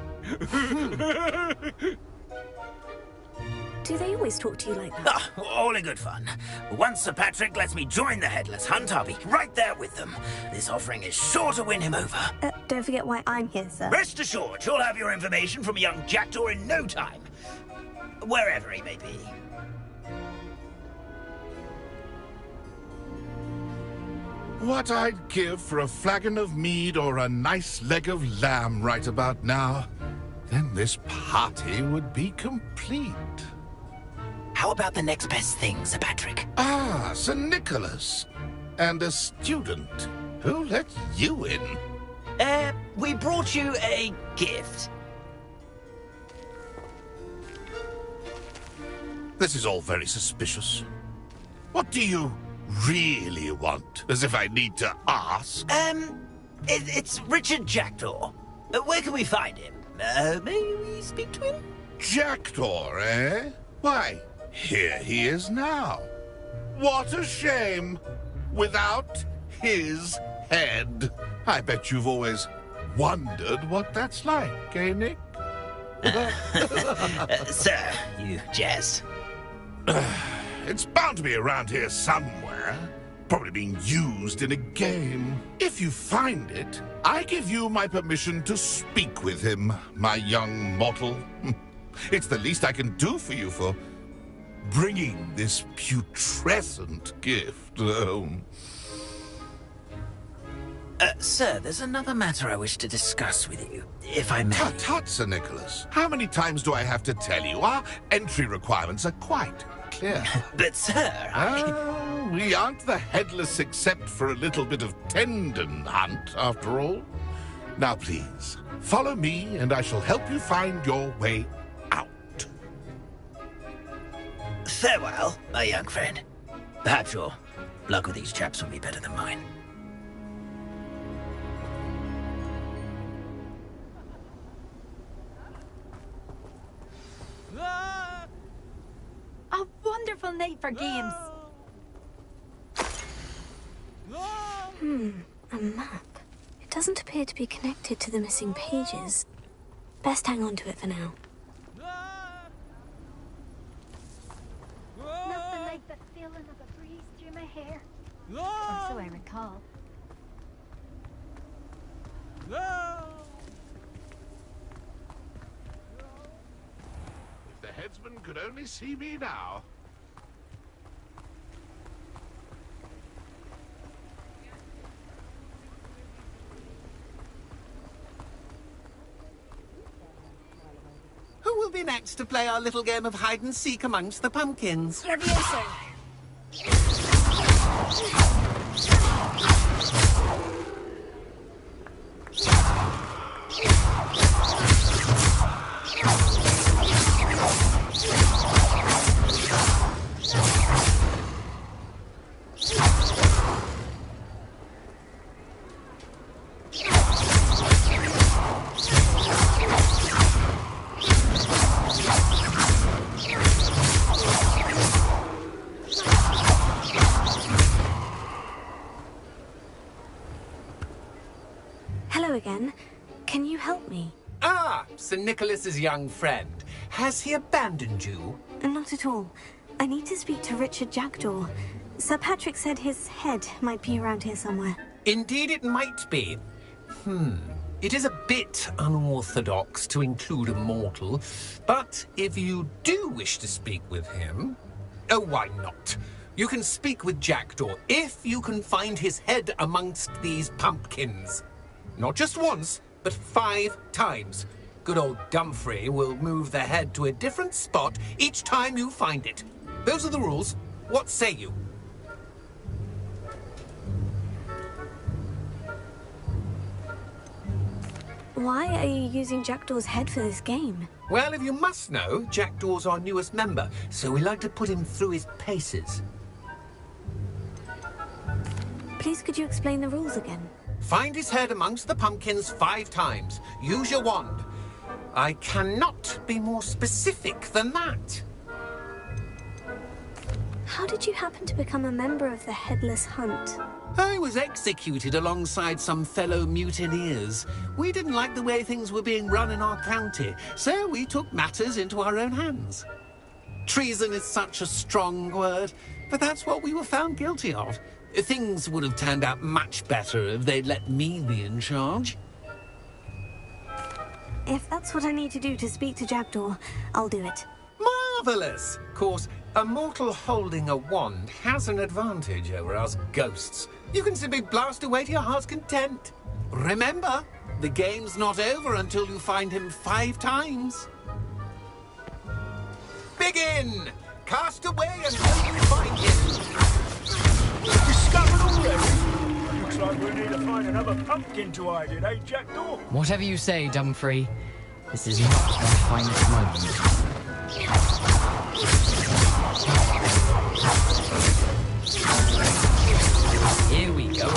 Do they always talk to you like that? Ah, all in good fun. Once Sir Patrick lets me join the Headless Hunt, I'll be right there with them. This offering is sure to win him over. Don't forget why I'm here, sir. Rest assured, you'll have your information from young Jackdaw in no time. Wherever he may be. What I'd give for a flagon of mead or a nice leg of lamb right about now. Then this party would be complete. How about the next best thing, Sir Patrick? Ah, Sir Nicholas. And a student. Who let you in? We brought you a gift. This is all very suspicious. What do you really want? As if I need to ask. It's Richard Jackdaw. Where can we find him? May we speak to him? Jackdaw, eh? Why, here he is now. What a shame. Without his head. I bet you've always wondered what that's like, eh, Nick? Sir, you jest. It's bound to be around here somewhere. Probably being used in a game. If you find it, I give you my permission to speak with him, my young mortal. It's the least I can do for you for bringing this putrescent gift home. Sir, there's another matter I wish to discuss with you, if I may. Tut, tut, Sir Nicholas. How many times do I have to tell you? Our entry requirements are quite clear. But, sir, we aren't the headless except for a little bit of tendon hunt, after all. Now, please, follow me, and I shall help you find your way out. Farewell, my young friend. Perhaps your luck with these chaps will be better than mine. A wonderful night for games. A map. It doesn't appear to be connected to the missing pages. Best hang on to it for now. Nothing like the feeling of a breeze through my hair. Or so I recall. If the headsman could only see me now. Who will be next to play our little game of hide-and-seek amongst the pumpkins? Levioso. Hello again. Can you help me? Ah, Sir Nicholas's young friend. Has he abandoned you? Not at all. I need to speak to Richard Jackdaw. Sir Patrick said his head might be around here somewhere. Indeed it might be. It is a bit unorthodox to include a mortal, but if you do wish to speak with him... Oh, why not? You can speak with Jackdaw if you can find his head amongst these pumpkins. Not just once, but 5 times. Good old Dumfrey will move the head to a different spot each time you find it. Those are the rules. What say you? Why are you using Jackdaw's head for this game? Well, if you must know, Jackdaw's our newest member, so we like to put him through his paces. Please, could you explain the rules again? Find his head amongst the pumpkins 5 times. Use your wand. I cannot be more specific than that. How did you happen to become a member of the Headless Hunt? I was executed alongside some fellow mutineers. We didn't like the way things were being run in our county, so we took matters into our own hands. Treason is such a strong word, but that's what we were found guilty of. Things would have turned out much better if they'd let me be in charge. If that's what I need to do to speak to Jackdaw, I'll do it. Marvellous! Of course, a mortal holding a wand has an advantage over us ghosts. You can simply blast away to your heart's content. Remember, the game's not over until you find him 5 times. Begin! Cast away until you find him. Discovered already? Looks like we need to find another pumpkin to hide in, eh, Jackdaw? Whatever you say, Dumfrey. This is not my finest moment. Here we go.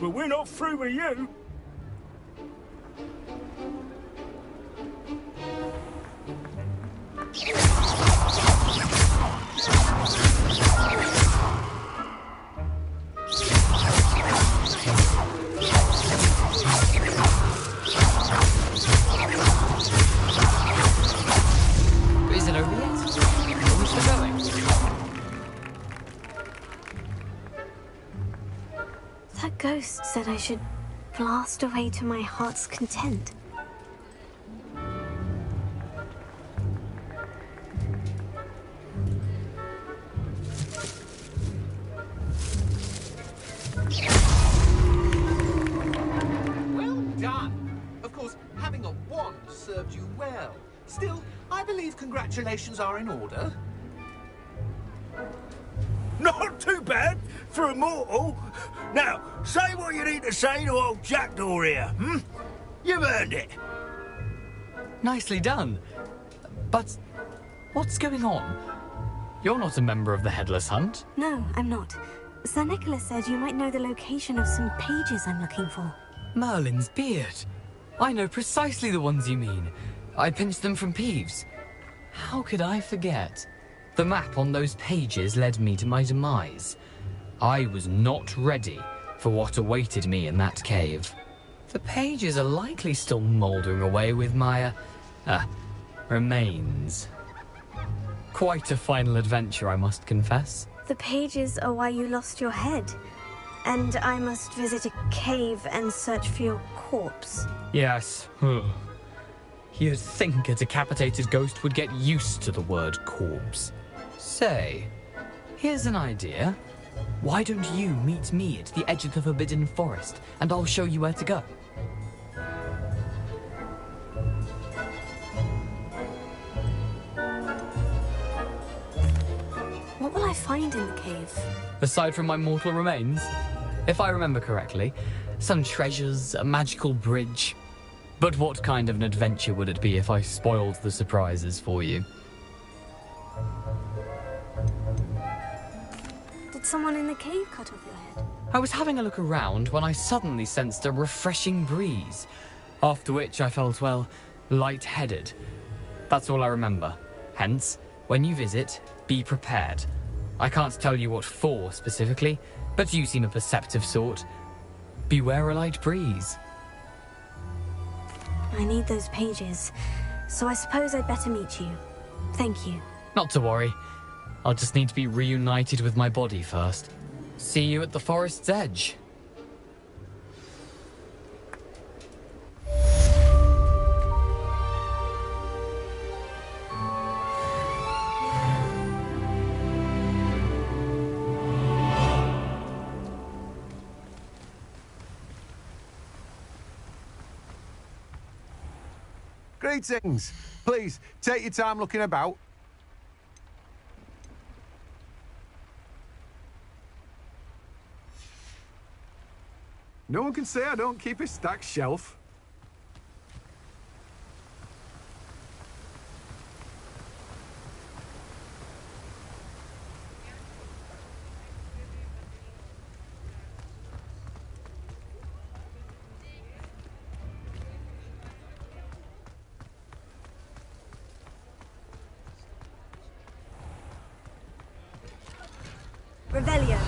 but we're not through with you. Is it over yet? Are we still going? That ghost said I should blast away to my heart's content. Well done. Of course, having a wand served you well. Still, I believe congratulations are in order. Not too bad for a mortal. Now, say what you need to say to old Jackdaw here, hmm? You've earned it. Nicely done. But what's going on? You're not a member of the Headless Hunt. No, I'm not. Sir Nicholas said you might know the location of some pages I'm looking for. Merlin's beard. I know precisely the ones you mean. I pinched them from Peeves. How could I forget? The map on those pages led me to my demise. I was not ready for what awaited me in that cave. The pages are likely still mouldering away with my, remains. Quite a final adventure, I must confess. The pages are why you lost your head. And I must visit a cave and search for your corpse. Yes. You'd think a decapitated ghost would get used to the word corpse. Say, here's an idea. Why don't you meet me at the edge of the Forbidden Forest, and I'll show you where to go? What will I find in the cave? Aside from my mortal remains, if I remember correctly, some treasures, a magical bridge. But what kind of an adventure would it be if I spoiled the surprises for you? Did someone in the cave cut off your head? I was having a look around when I suddenly sensed a refreshing breeze, after which I felt, well, lightheaded. That's all I remember. Hence, when you visit, be prepared. I can't tell you what for specifically, but you seem a perceptive sort. Beware a light breeze. I need those pages, so I suppose I'd better meet you. Thank you. Not to worry. I'll just need to be reunited with my body first. See you at the forest's edge. Greetings. Please, take your time looking about. No one can say I don't keep a stacked shelf. Revelio.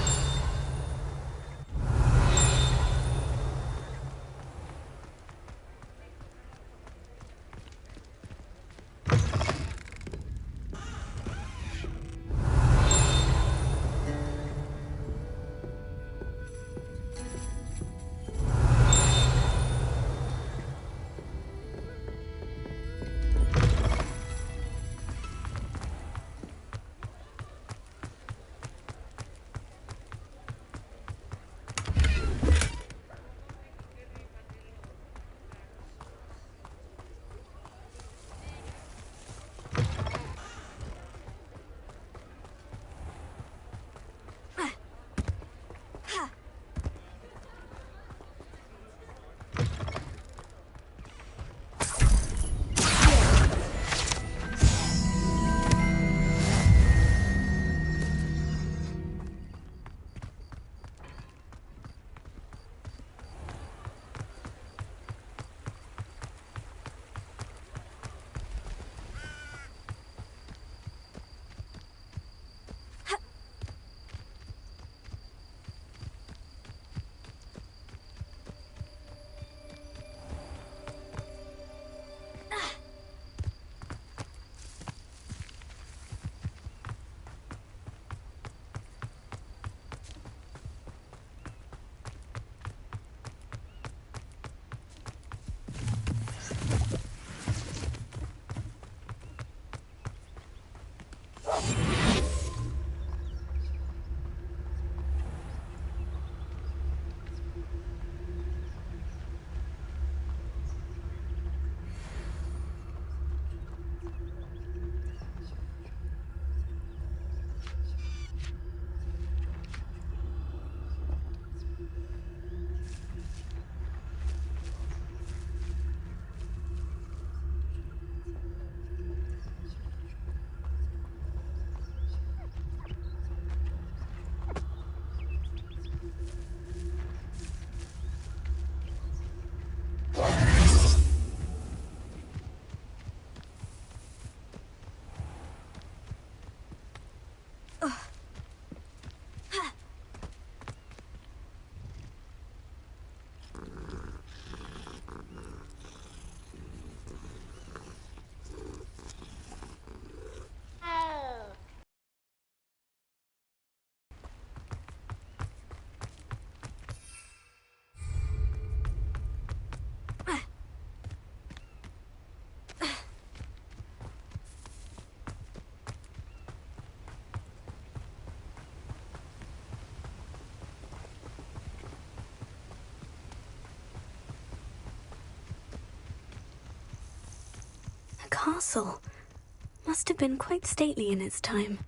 A castle. Must have been quite stately in its time.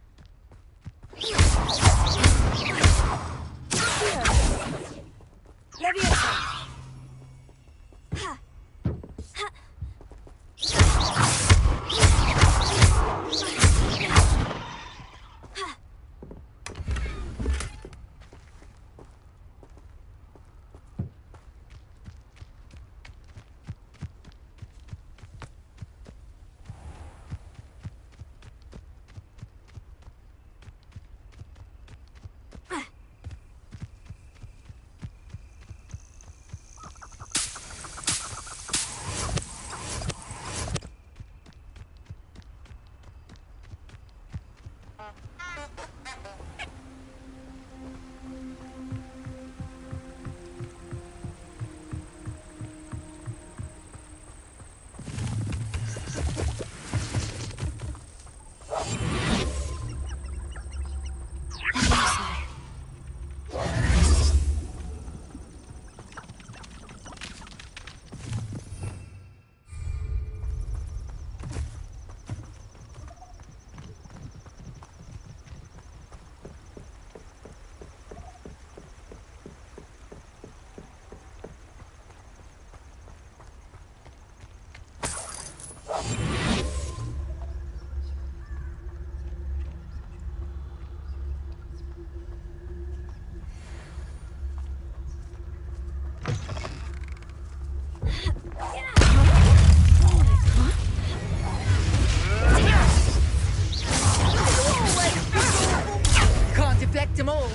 Can't deflect them all.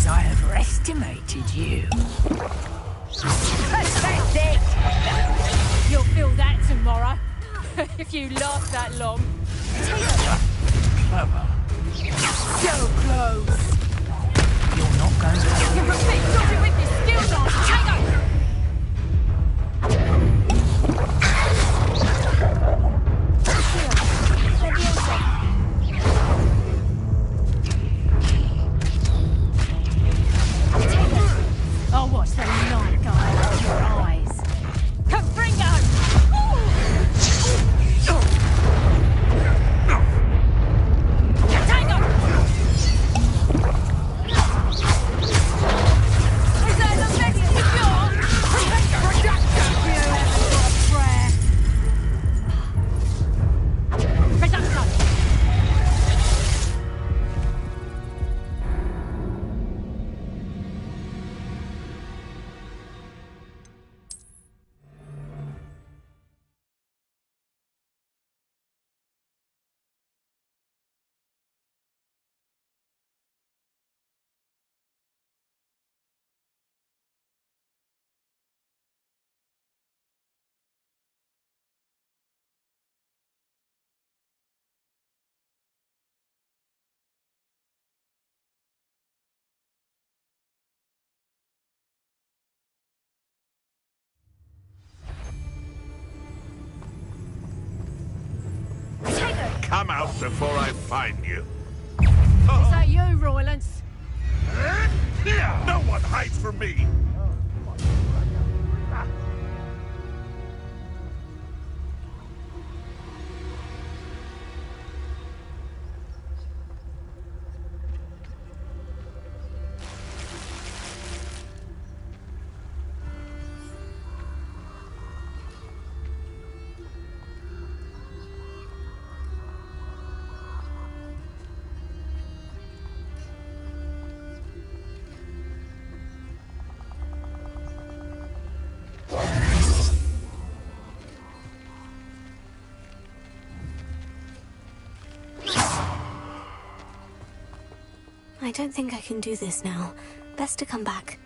I overestimated you. Pathetic! You'll feel that tomorrow, if you last that long. Clever. So close. You're not going to... You're a bit dodgy with your skills on. Take over! I'll watch the night go out of your eyes. Confringo! Tango! Is that the best you got? You haven't got a prayer. Reduction! Come out before I find you. Is that you, Roylance? No one hides from me! I don't think I can do this now. Best to come back.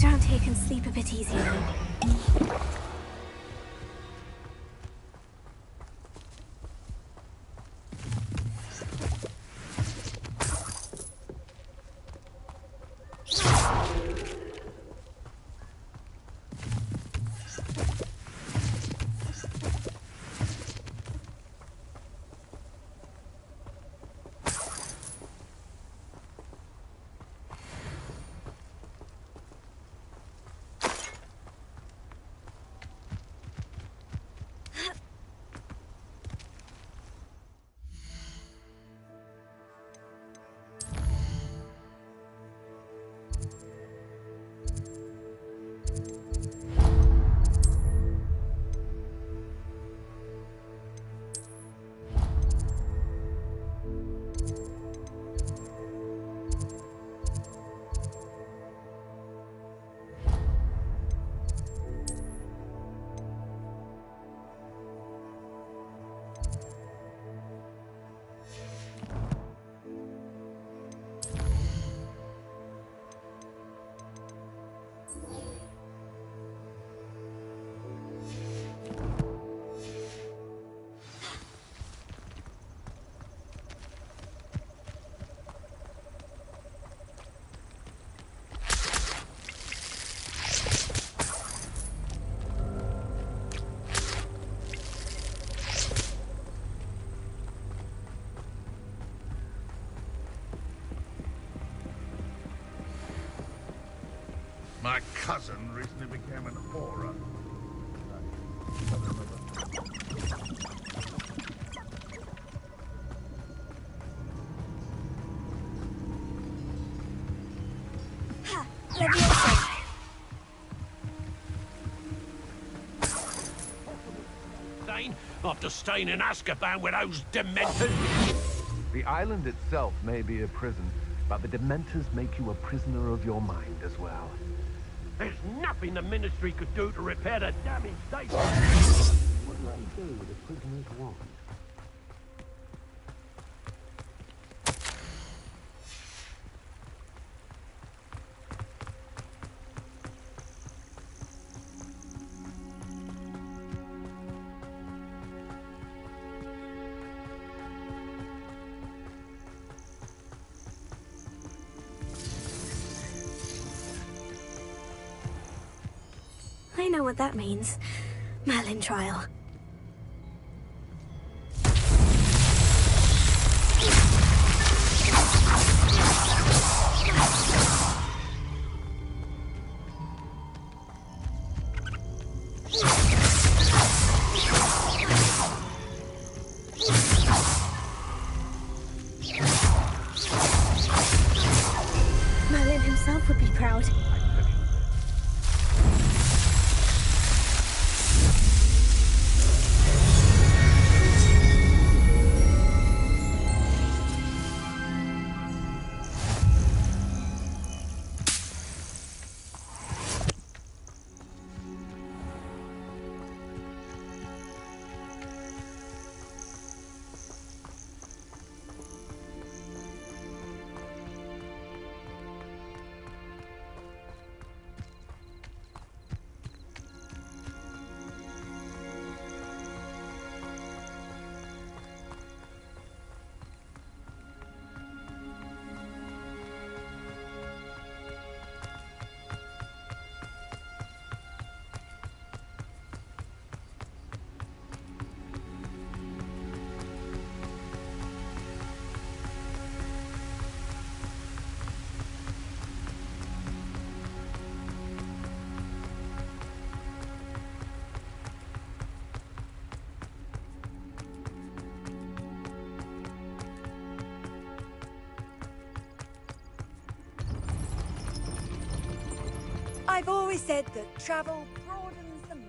Those around here can sleep a bit easier now. My cousin recently became an aura. After staying in Azkaban with those Dementors? The island itself may be a prison, but the Dementors make you a prisoner of your mind as well. There's nothing the Ministry could do to repair the damage they... What do they do with a prisoner's wand? I know what that means. Merlin trial. Merlin himself would be proud. I've always said that travel broadens the mind.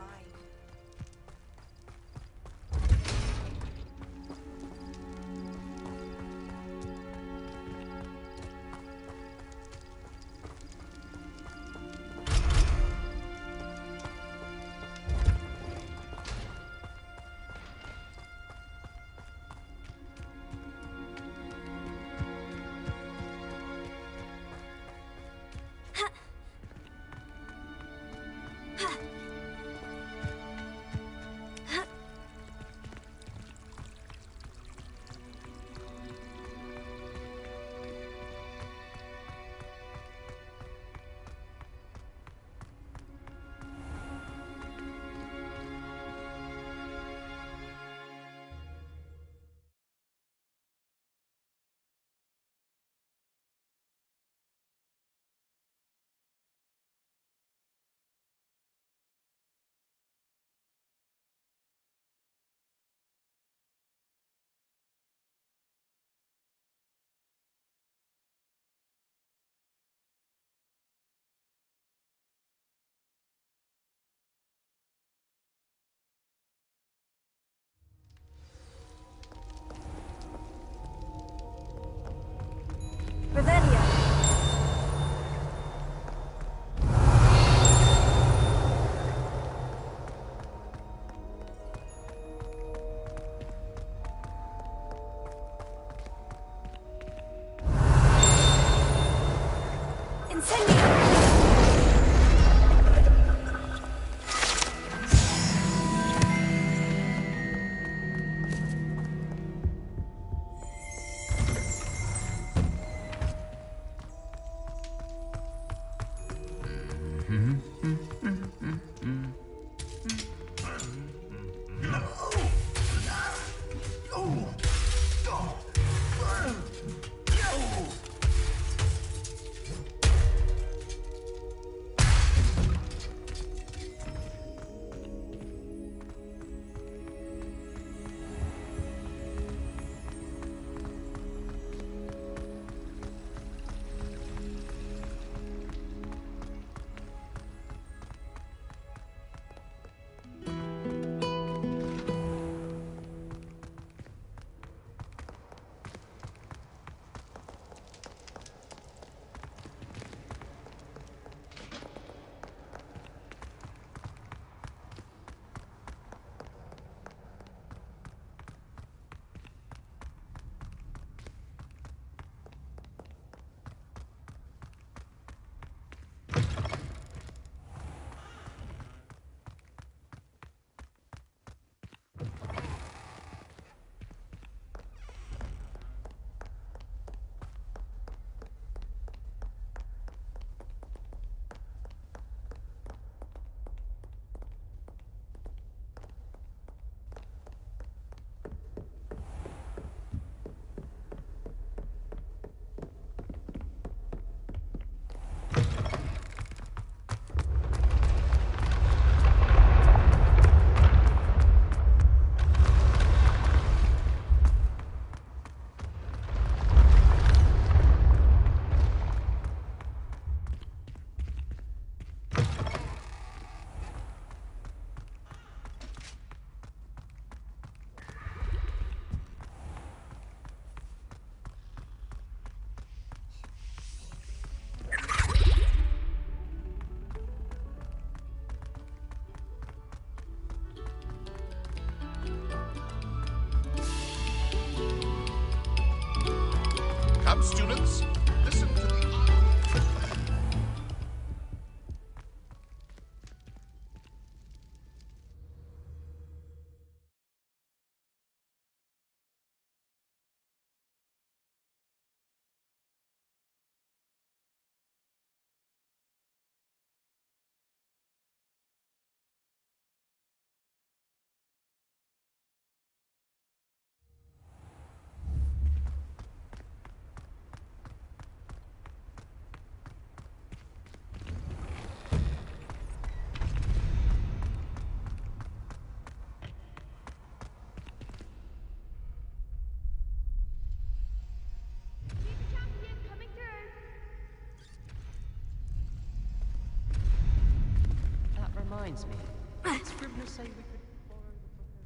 Come, students, listen to the... Reminds me. Did Scribner say we could borrow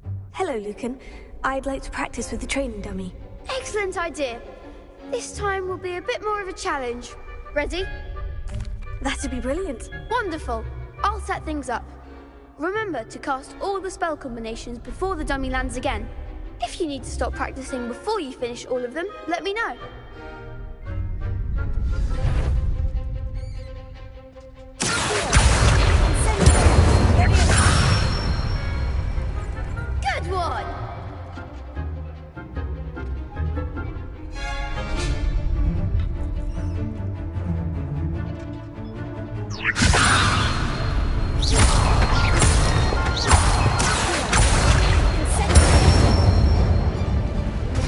the... Hello, Lucan. I'd like to practice with the training dummy. Excellent idea. This time will be a bit more of a challenge. Ready? That'd be brilliant. Wonderful. I'll set things up. Remember to cast all the spell combinations before the dummy lands again. If you need to stop practicing before you finish all of them, let me know. Good one!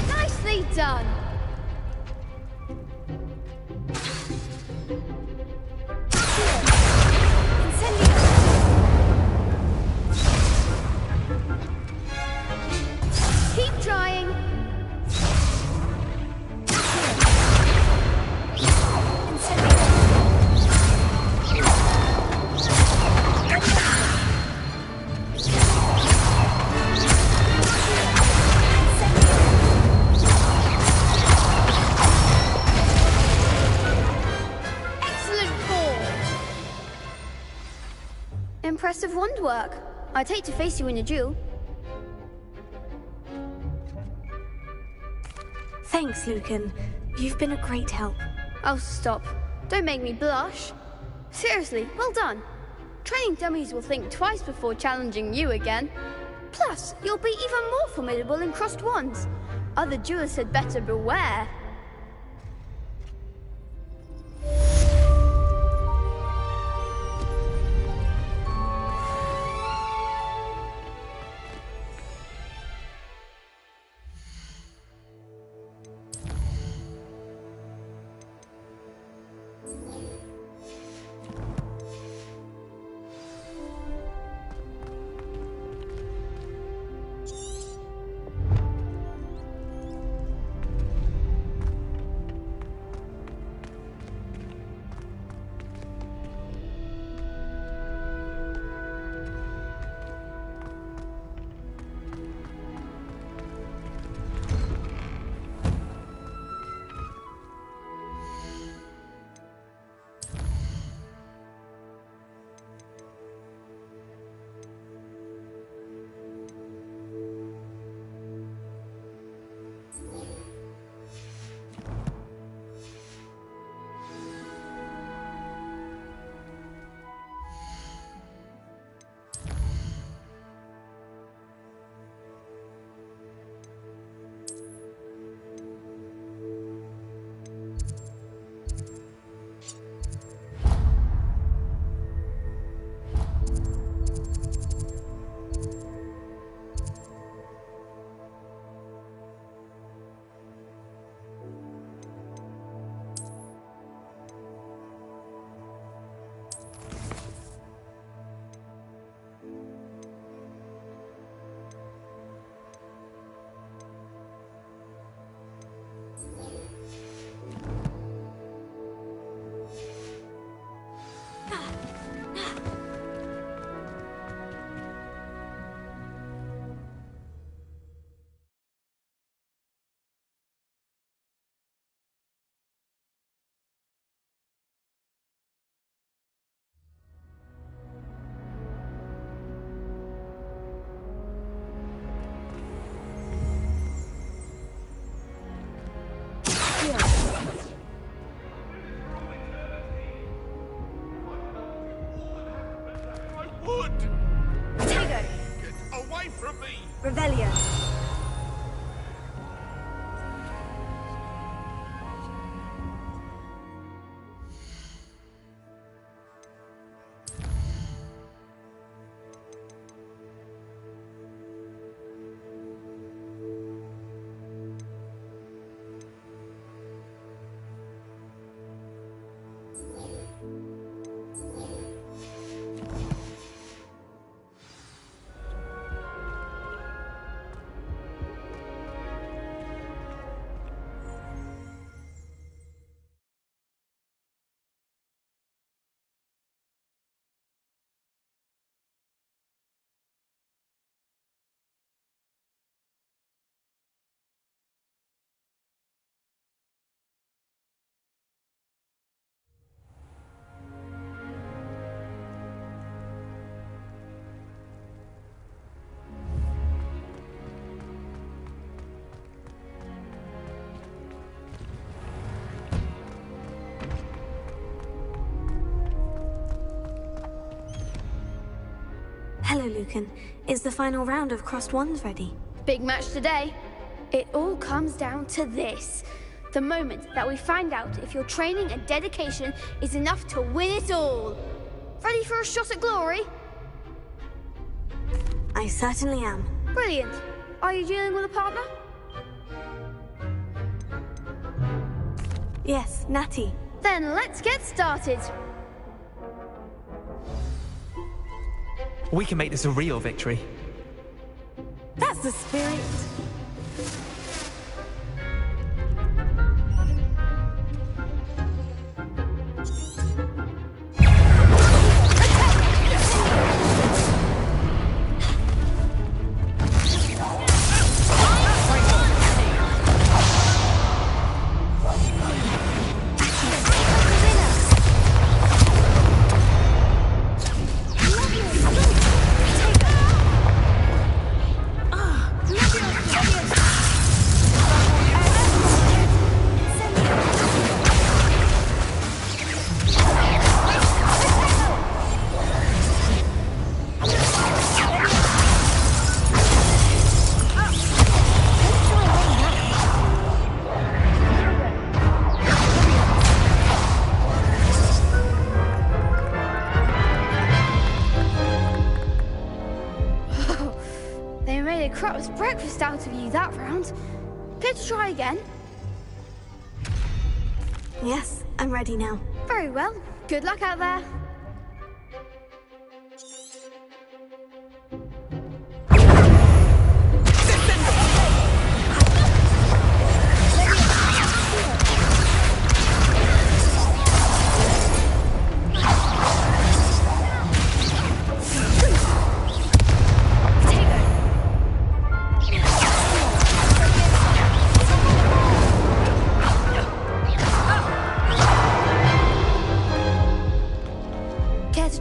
Nicely done! Keep trying. Excellent ball. Impressive wand work. I'd hate to face you in a duel. Thanks, Lucan. You've been a great help. Oh, stop. Don't make me blush. Seriously, well done. Training dummies will think twice before challenging you again. Plus, you'll be even more formidable in crossed wands. Other jewelers had better beware. Revelio. Hello, Lucan. Is the final round of Crossed Wands ready? Big match today. It all comes down to this. The moment that we find out if your training and dedication is enough to win it all. Ready for a shot at glory? I certainly am. Brilliant. Are you dealing with a partner? Yes, Natty. Then let's get started. We can make this a real victory. That's the spirit. Love you. crap's breakfast out of you that round. Care to try again? Yes, I'm ready now. Very well. Good luck out there.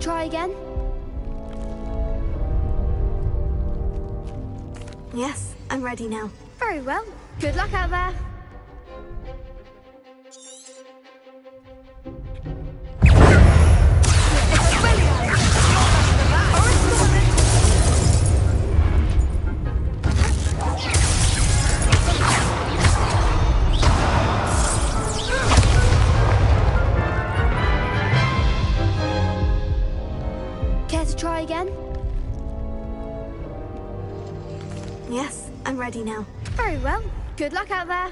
Try again? Yes, I'm ready now. Very well. Good luck out there. Try again? Yes, I'm ready now. Very well. Good luck out there.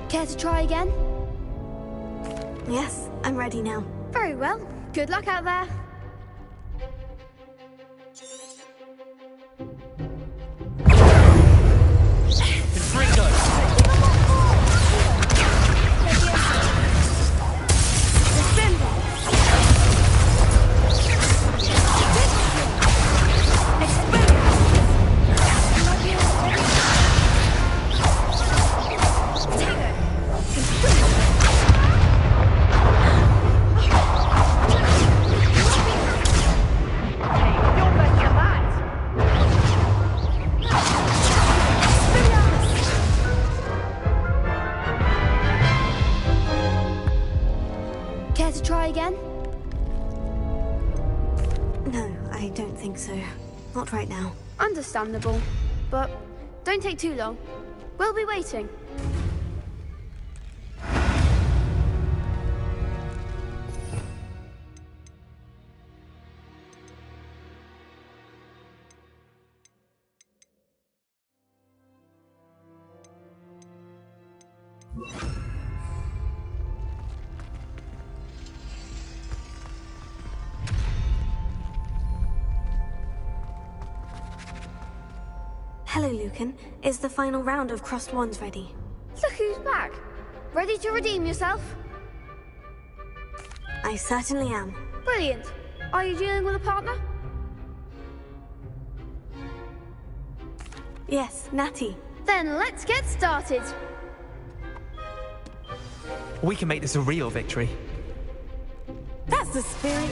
Care to try again? Yes, I'm ready now. Very well. Good luck out there. Care to try again? No, I don't think so. Not right now. Understandable. But don't take too long. We'll be waiting. Hello, Lucan. Is the final round of Crossed Wands ready? Look who's back. Ready to redeem yourself? I certainly am. Brilliant. Are you dealing with a partner? Yes, Natty. Then let's get started. We can make this a real victory. That's the spirit.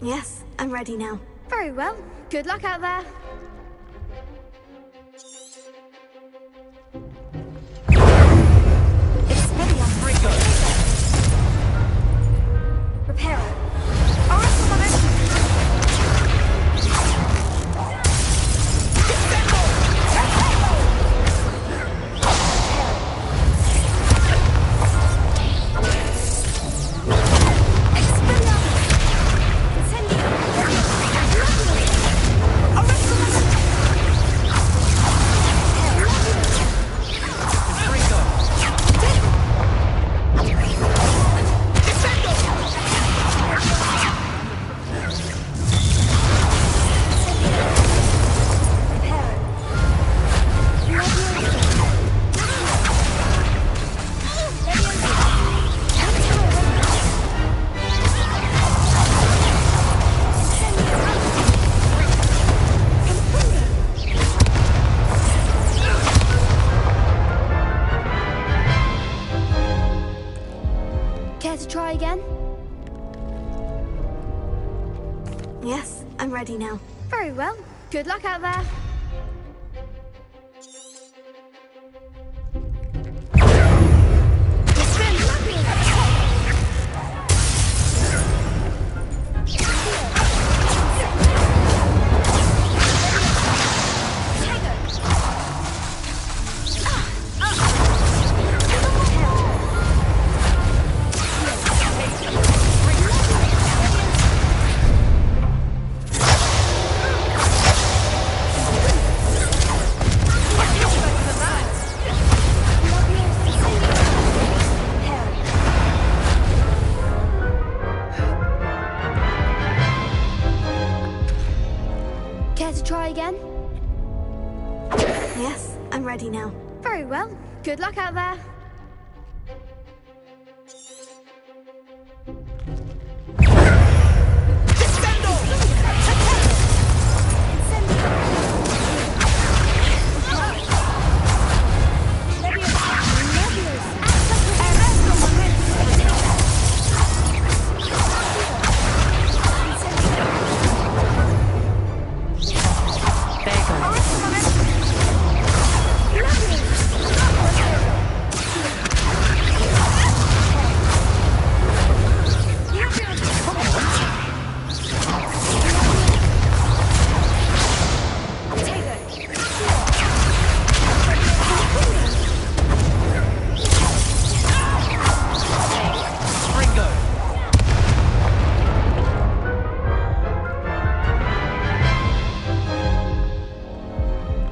Yes, I'm ready now. Very well. Good luck out there. Reparo. Care to try again? Yes, I'm ready now. Very well. Good luck out there. Care to try again? Yes, I'm ready now. Very well. Good luck out there.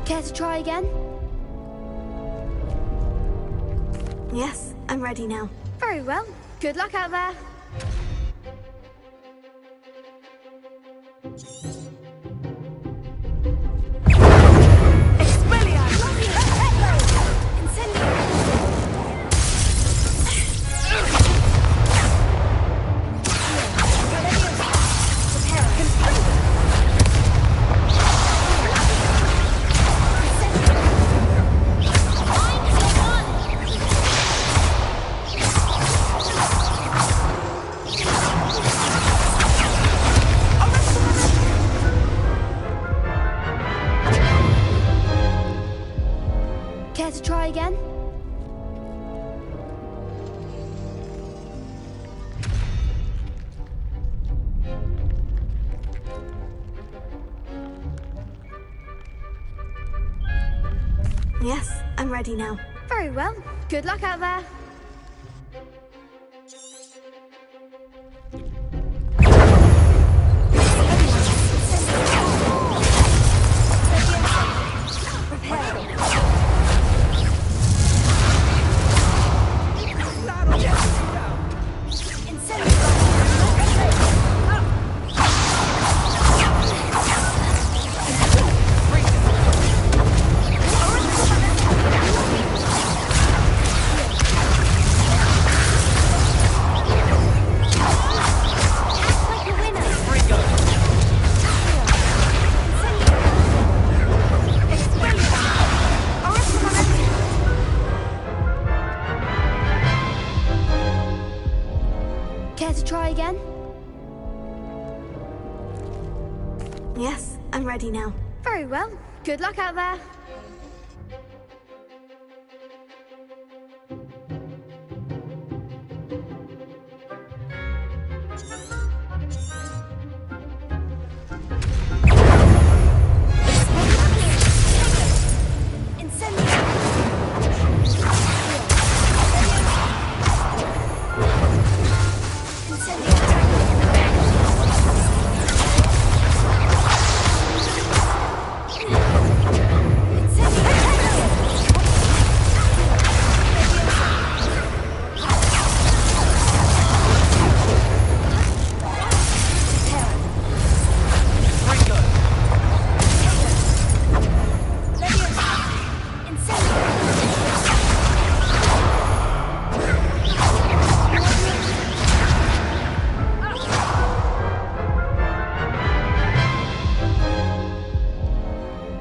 Care to try again? Yes, I'm ready now. Very well. Good luck out there. Care to try again? Yes, I'm ready now. Very well. Good luck out there. Yes, I'm ready now. Very well. Good luck out there.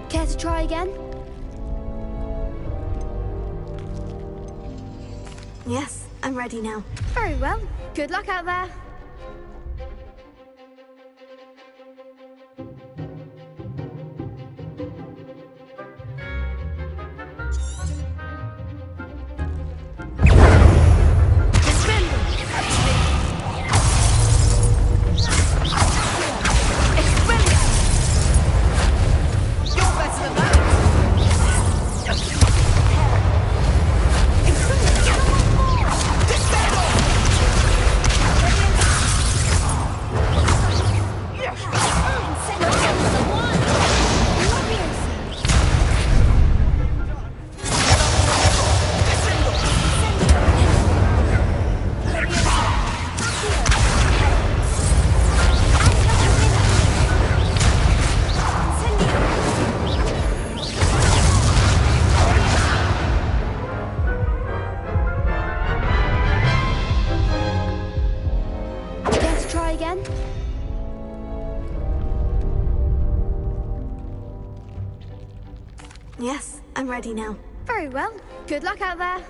Care to try again? Yes, I'm ready now. Very well. Good luck out there. Again? Yes, I'm ready now. Very well. Good luck out there.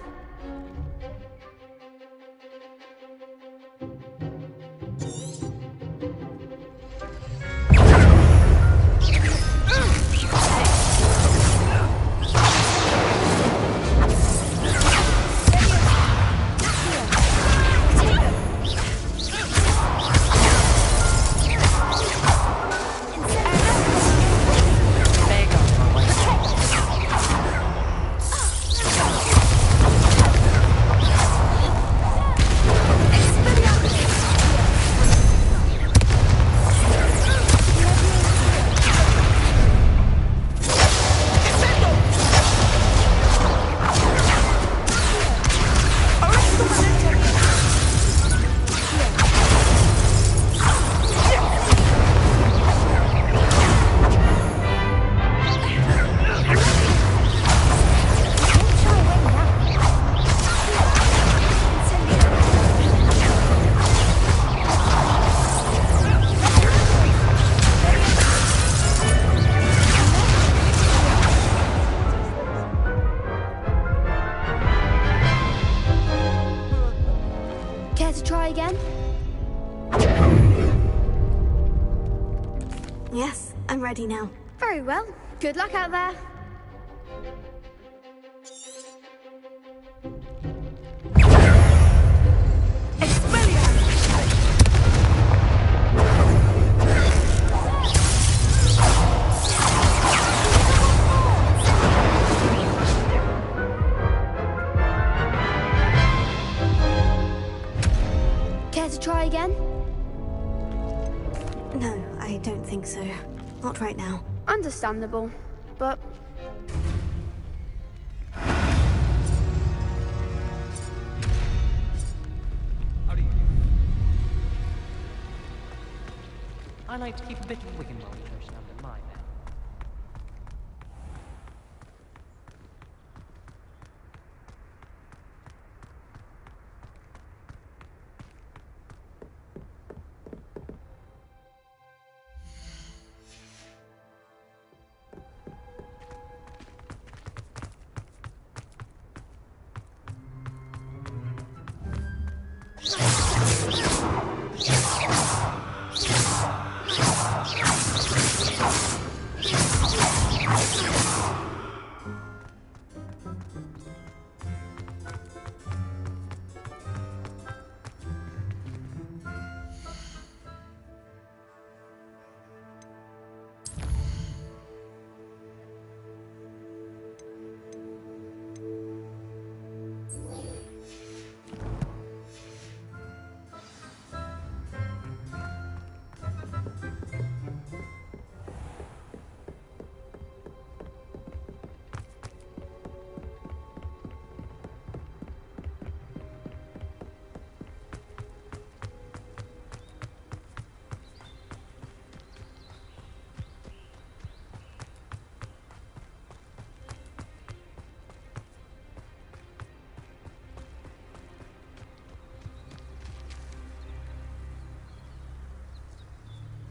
Care to try again? Yes, I'm ready now. Very well. Good luck out there. Care to try again? No, I don't think so. Not right now. Understandable, but... I like to keep a bit of wiggle room under my bed.